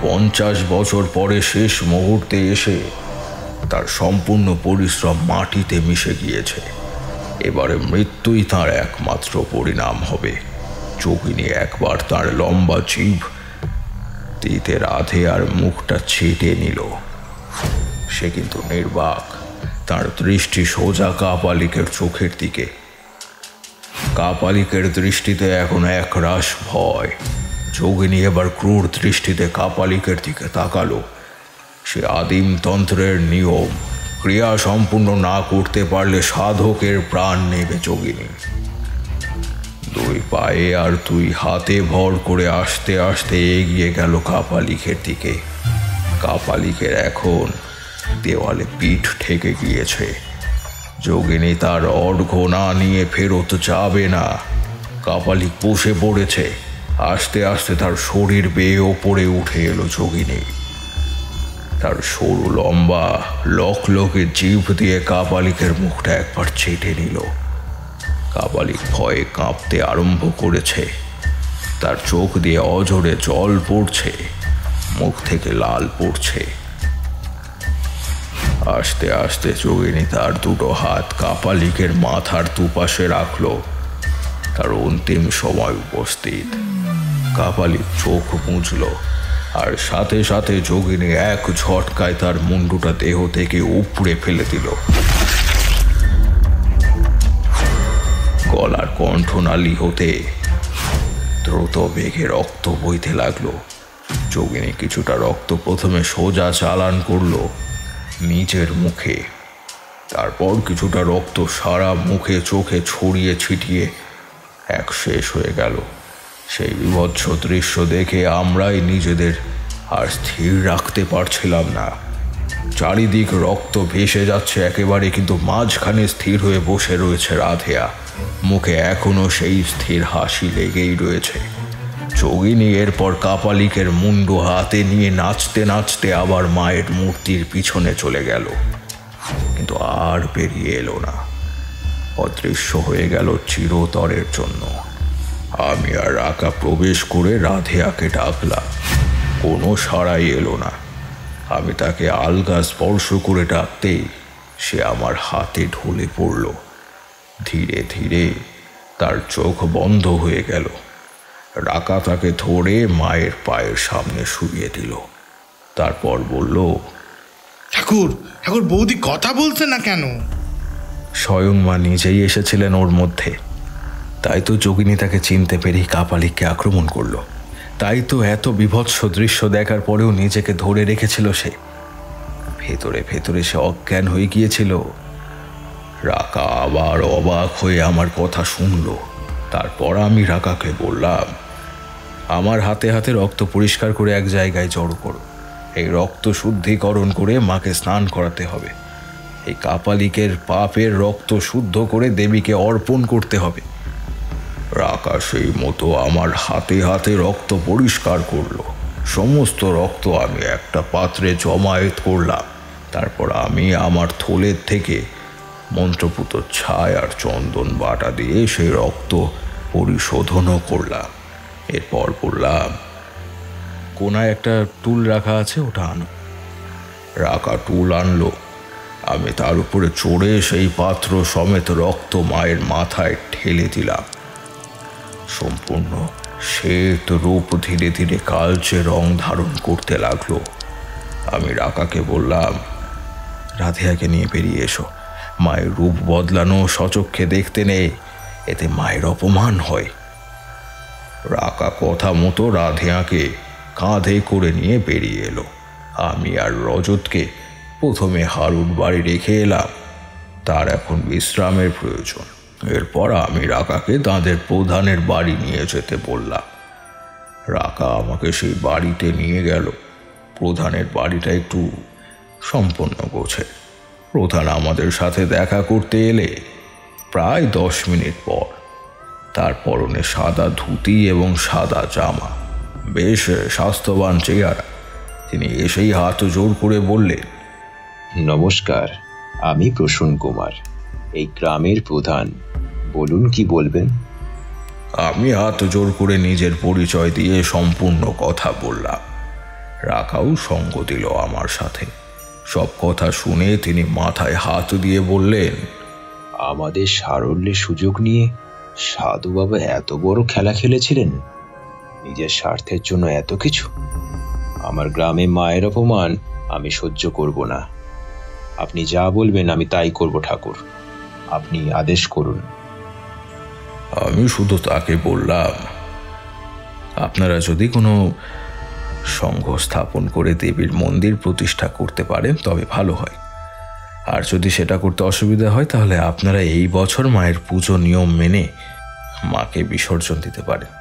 50 বছর পরে শেষ মুহূর্তে এসে তার সম্পূর্ণ পরিশ্রম মাটিতে মিশে গিয়েছে। এবারে মৃত্যুই তার একমাত্র পরিণাম হবে। যোগিনী একবার তার লম্বা জিভ দিতে রাধেয়ার মুখটা ছেটে নিল। সে কিন্তু নির্বাক, তার দৃষ্টি সোজা কাপালিকের চোখের দিকে। কাপালিকের দৃষ্টিতে এখন একরাশ ভয়। যোগিনী এবার ক্রূর দৃষ্টিতে কাপালিকের দিকে তাকালো। সে আদিম তন্ত্রের নিয়ম ক্রিয়া সম্পূর্ণ না করতে পারলে সাধকের প্রাণ নেবে যোগিনী। দুই পায়ে আর দুই হাতে ভর করে আস্তে আস্তে এগিয়ে গেল কাপালিকের দিকে। কাপালিকের এখন দেওয়ালে পিঠ ঠেকে গিয়েছে। যোগিনী তার অর্ঘ্য না নিয়ে ফেরত যাবে না। কাপালিক বসে পড়েছে। আস্তে আস্তে তার শরীর বেয়ে ওপরে উঠে এলো যোগিনী। তার সরু লম্বা লকলকে জিভ দিয়ে কাপালিকের মুখটা একবার চেটে নিল। কাপালিক ভয়ে কাঁপতে আরম্ভ করেছে। তার চোখ দিয়ে অঝরে জল পড়ছে, মুখ থেকে লাল পড়ছে। আস্তে আস্তে যোগিনী তার দুটো হাত কাপালিকের মাথার দুপাশে রাখলো। তার অন্তিম সময় উপস্থিত। কাপালিক চোখ মুছল, আর সাথে সাথে যোগিনী এক ঝটকায় তার মুন্ডুটা দেহ থেকে উপড়ে ফেলে দিল। গলার কণ্ঠনালী হতে দ্রুত বেগে রক্ত বইতে লাগলো। যোগিনী কিছুটা রক্ত প্রথমে সোজা চালান করলো নিজের মুখে, তারপর কিছুটা রক্ত সারা মুখে চোখে ছড়িয়ে ছিটিয়ে এক শেষ হয়ে গেল। সেই বিভৎস দৃশ্য দেখে আমরাই নিজেদের আর স্থির রাখতে পারছিলাম না। চারিদিক রক্ত ভেসে যাচ্ছে একেবারে, কিন্তু মাঝখানে স্থির হয়ে বসে রয়েছে রাধেয়া। মুখে এখনো সেই স্থির হাসি লেগেই রয়েছে। যোগিনী এরপর কাপালিকের মুন্ডু হাতে নিয়ে নাচতে নাচতে আবার মায়ের মূর্তির পিছনে চলে গেল, কিন্তু আর বেরিয়ে এলো না। অদৃশ্য হয়ে গেল চিরতরের জন্য। আমি আর রাকা প্রবেশ করে রাধেয়াকে ডাকলাম, কোনো সাড়াই এলো না। আমি তাকে আলগা স্পর্শ করে ডাকতেই সে আমার হাতে ঢলে পড়ল। ধীরে ধীরে তার চোখ বন্ধ হয়ে গেল। রাকা তাকে ধরে মায়ের পায়ের সামনে শুইয়ে দিল, তারপর বলল, ঠাকুর ঠাকুর, বৌদি কথা বলছে না কেন? স্বয়ং মা নিজেই এসেছিলেন ওর মধ্যে, তাই তো যোগিনী তাকে চিনতে পেরেই কাপালিককে আক্রমণ করলো। তাই তো এত বিভৎস দৃশ্য দেখার পরেও নিজেকে ধরে রেখেছিল সে। ভেতরে ভেতরে সে অজ্ঞান হয়ে গিয়েছিল। রাকা আবার অবাক হয়ে আমার কথা শুনল। তারপর আমি রাকাকে বললাম, আমার হাতে হাতে রক্ত পরিষ্কার করে এক জায়গায় জড়ো করো। এই রক্ত শুদ্ধিকরণ করে মাকে স্নান করাতে হবে। এই কাপালিকের পাপের রক্ত শুদ্ধ করে দেবীকে অর্পণ করতে হবে। রাকা সেই মতো আমার হাতে হাতে রক্ত পরিষ্কার করলো। সমস্ত রক্ত আমি একটা পাত্রে জমায়েত করলাম। তারপর আমি আমার থলের থেকে মন্ত্রপুত ছাই আর চন্দন বাটা দিয়ে সেই রক্ত পরিশোধনও করলাম। এরপর বললাম, কোনায় একটা টুল রাখা আছে, ওটা আনো। রাকা টুল আনলো। আমি তার উপরে চড়ে সেই পাত্র সমেত রক্ত মায়ের মাথায় ঠেলে দিলাম। সম্পূর্ণ শ্বেত রূপ ধীরে ধীরে কালচে রং ধারণ করতে লাগলো। আমি রাকাকে বললাম, রাধেয়াকে নিয়ে বেরিয়ে এসো। মায়ের রূপ বদলানো সচক্ষে দেখতে নেই, এতে মায়ের অপমান হয়। রাকা কথা মতো রাধেয়াকে কাঁধে করে নিয়ে বেরিয়ে এলো। আমি আর রজতকে প্রথমে হারুর বাড়ি রেখে এলাম, তার এখন বিশ্রামের প্রয়োজন। এরপর আমি রাকাকে তাদের প্রধানের বাড়ি নিয়ে যেতে বললাম। রাকা আমাকে সেই বাড়িতে নিয়ে গেল। প্রধানের বাড়িটা একটু সম্পন্ন গোছে। প্রধান আমাদের সাথে দেখা করতে এলে প্রায় 10 মিনিট পর। তার পরনে সাদা ধুতি এবং সাদা জামা, বেশ স্বাস্থ্যবান চেহারা। তিনি এসেই হাত জোর করে বললেন, নমস্কার, আমি প্রসূন কুমার, এই গ্রামের প্রধান। বলুন কি বলবেন। আমি হাত জোর করে নিজের পরিচয় দিয়ে সম্পূর্ণ কথা বললাম। রাকাও সঙ্গ দিল আমার সাথে। সব কথা শুনে তিনি মাথায় হাত দিয়ে বললেন, আমাদের সারল্যের সুযোগ নিয়ে সাধু বাবা এত বড় খেলা খেলেছিলেন, নিজের স্বার্থের জন্য এত কিছু। আমার গ্রামে মায়ের অপমান আমি সহ্য করব না। আপনি যা বলবেন আমি তাই করব ঠাকুর, আপনি আদেশ করুন। আমি শুধু তাকে বললাম, আপনারা যদি কোনো সংঘ স্থাপন করে দেবীর মন্দির প্রতিষ্ঠা করতে পারেন তবে ভালো হয়। আর যদি সেটা করতে অসুবিধা হয় তাহলে আপনারা এই বছর মায়ের পুজো নিয়ম মেনে মাকে বিসর্জন দিতে পারেন।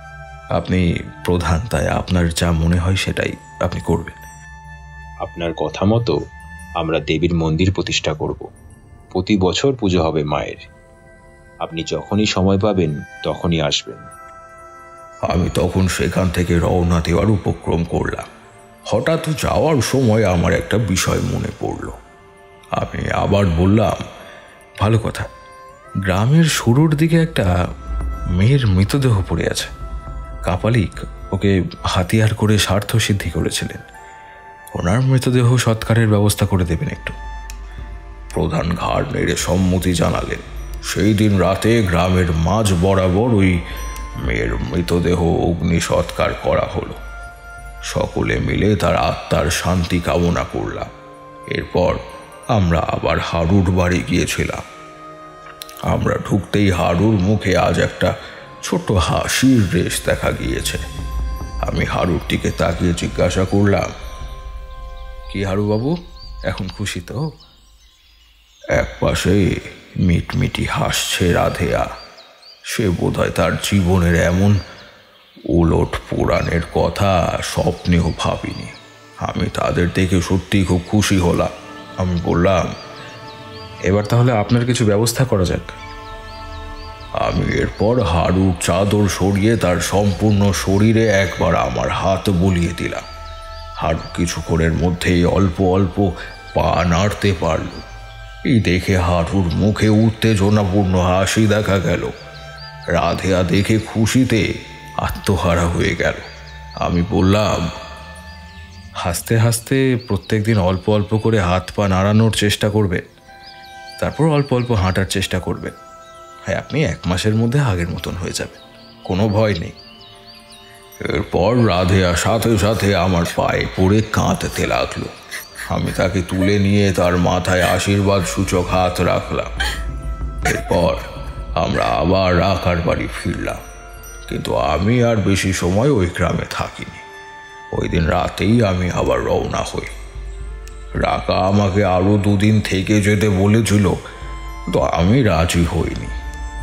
আপনি প্রধান, তাই আপনার যা মনে হয় সেটাই আপনি করবেন। আপনার কথা মতো আমরা দেবীর মন্দির প্রতিষ্ঠা করব। প্রতি বছর পুজো হবে মায়ের। আপনি যখনই সময় পাবেন তখনই আসবেন। আমি তখন সেখান থেকে রওনা দেওয়ার উপক্রম করলাম। হঠাৎ যাওয়ার সময় আমার একটা বিষয় মনে পড়ল। আমি আবার বললাম, ভালো কথা, গ্রামের শুরুর দিকে একটা মেয়ের মৃতদেহ পড়ে আছে। কাপালিক ওকে হাতিয়ার করে স্বার্থ সিদ্ধি করেছিলেন। ওনার মৃতদেহ সৎকারের ব্যবস্থা করে দেবেন একটু। প্রধান ঘাড় নেড়ে সম্মতি জানালেন। সেই দিন রাতে গ্রামের মাঝ বরাবর ওই মেয়ের মৃতদেহ অগ্নি সৎকার করা হলো। সকলে মিলে তার আত্মার শান্তি কামনা করলাম। এরপর আমরা আবার হারুর বাড়ি গিয়েছিলাম। আমরা ঢুকতেই হারুর মুখে আজ একটা ছোট হাসির রেশ দেখা গিয়েছে। আমি হারুর দিকে তাকিয়ে জিজ্ঞাসা করলাম, কি হারুবাবু, এখন খুশি তো? এক পাশে মিটমিটি হাসছে রাধেয়া। সে বোধহয় তার জীবনের এমন উলট পুরাণের কথা স্বপ্নেও ভাবিনি। আমি তাদের দেখে সত্যি খুব খুশি হলাম। আমি বললাম, এবার তাহলে আপনার কিছু ব্যবস্থা করা যাক। আমি এরপর হারুর চাদর সরিয়ে তার সম্পূর্ণ শরীরে একবার আমার হাত বুলিয়ে দিলাম। হারু কিছুক্ষণের মধ্যেই অল্প অল্প পা নাড়তে পারল। এই দেখে হারুর মুখে উত্তেজনাপূর্ণ হাসি দেখা গেল। রাধেয়া দেখে খুশিতে আত্মহারা হয়ে গেল। আমি বললাম, হাসতে হাসতে প্রত্যেকদিন অল্প অল্প করে হাত পা নাড়ানোর চেষ্টা করবেন, তারপর অল্প অল্প হাঁটার চেষ্টা করবেন। হ্যাঁ, আপনি 1 মাসের মধ্যে আগের মতন হয়ে যাবেন, কোনো ভয় নেই। এরপর রাধেয়া সাথে সাথে আমার পায়ে পড়ে কাঁদতে লাগলো। আমি তাকে তুলে নিয়ে তার মাথায় আশীর্বাদ সূচক হাত রাখলাম। এরপর আমরা আবার রাকার বাড়ি ফিরলাম। কিন্তু আমি আর বেশি সময় ওই গ্রামে থাকিনি। ওই দিন রাতেই আমি আবার রওনা হই। রাকা আমাকে আরও 2 দিন থেকে যেতে বলেছিল, তো আমি রাজি হইনি।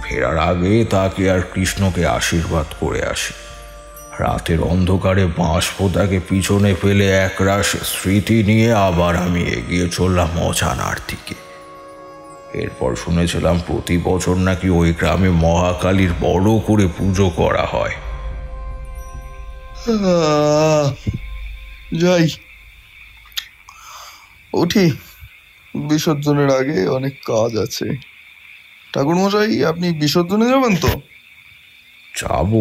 ফেরার আগে তাকে আর কৃষ্ণকে আশীর্বাদ করে আসি। রাতের অন্ধকারে বাঁশপোতাকে পিছনে ফেলে একরাশ স্মৃতি নিয়ে আবার আমি এগিয়ে চললাম অজানার দিকে। এরপর শুনেছিলাম প্রতি বছর নাকি ওই গ্রামে মহাকালীর বড় করে পুজো করা হয়। যাই, উঠি, বিসর্জনের আগে অনেক কাজ আছে। ঠাকুরমশাই, আপনি বিসর্জনে যাবেন তো? যাব,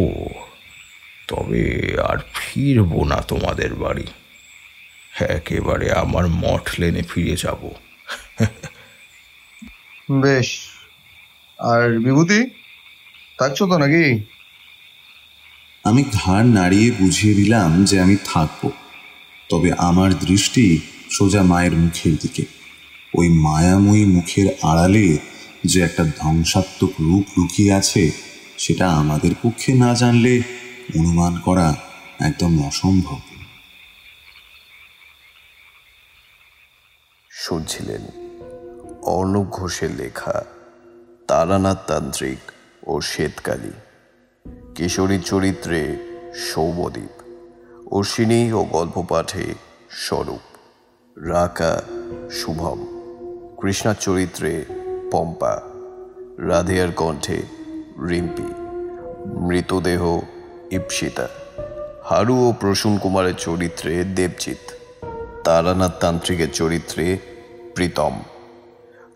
তবে আর ফিরবো না তোমাদের বাড়ি। একেবারে আমার মঠ লেনে ফিরে যাব। বেশ। আর বিভূতি, থাকছো তো নাকি? আমি ঘাড় নাড়িয়ে বুঝিয়ে দিলাম যে আমি থাকবো, তবে আমার দৃষ্টি সোজা মায়ের মুখের দিকে। ওই মায়াময়ী মুখের আড়ালে যে একটা ধ্বংসাত্মক রূপ লুকিয়ে আছে, সেটা আমাদের পক্ষে না জানলে অনুমান করা একদম অসম্ভব। শুনছিলেন অর্ণব ঘোষের লেখা তারানাথ তান্ত্রিক ও শ্বেতকালী। কিশোরীর চরিত্রে সৌম্যদীপ, অশ্বিনী ও গল্প পাঠে স্বরূপ, রাকা শুভম, কৃষ্ণার চরিত্রে পম্পা, রাধেয়ার কণ্ঠে রিম্পি, মৃতদেহ ইপসিতা, হারু ও প্রসূন কুমারের চরিত্রে দেবজিৎ, তারানাথ তান্ত্রিকের চরিত্রে প্রীতম,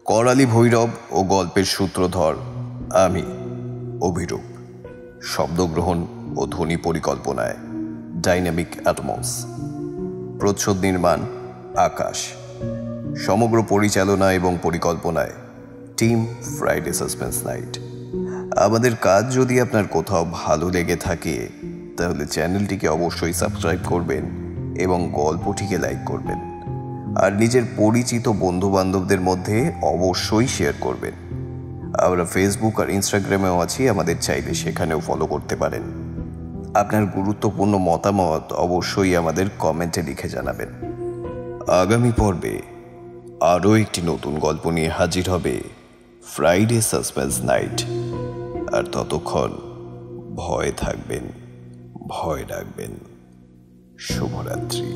করালি ভৈরব ও গল্পের সূত্রধর আমি অভিরূপ। শব্দগ্রহণ ও ধ্বনি পরিকল্পনায় ডাইনামিক অ্যাটমস, প্রচ্ছদ নির্মাণ আকাশ, সমগ্র পরিচালনা এবং পরিকল্পনায় টিম ফ্রাইডে সাসপেন্স নাইট। আমাদের কাজ যদি আপনার কোথাও ভালো লেগে থাকে তাহলে চ্যানেলটিকে অবশ্যই সাবস্ক্রাইব করবেন এবং গল্পটিকে লাইক করবেন, আর নিজের পরিচিত বন্ধুবান্ধবদের মধ্যে অবশ্যই শেয়ার করবেন। আমরা ফেসবুক আর ইনস্টাগ্রামেও আছি, আমাদের চাইলে সেখানেও ফলো করতে পারেন। আপনার গুরুত্বপূর্ণ মতামত অবশ্যই আমাদের কমেন্টে লিখে জানাবেন। আগামী পর্বে আরও একটি নতুন গল্প নিয়ে হাজির হবে ফ্রাইডে সাসপেন্স নাইট। আর ততক্ষণ ভয় থাকবেন, ভয় রাখবেন। শুভরাত্রি।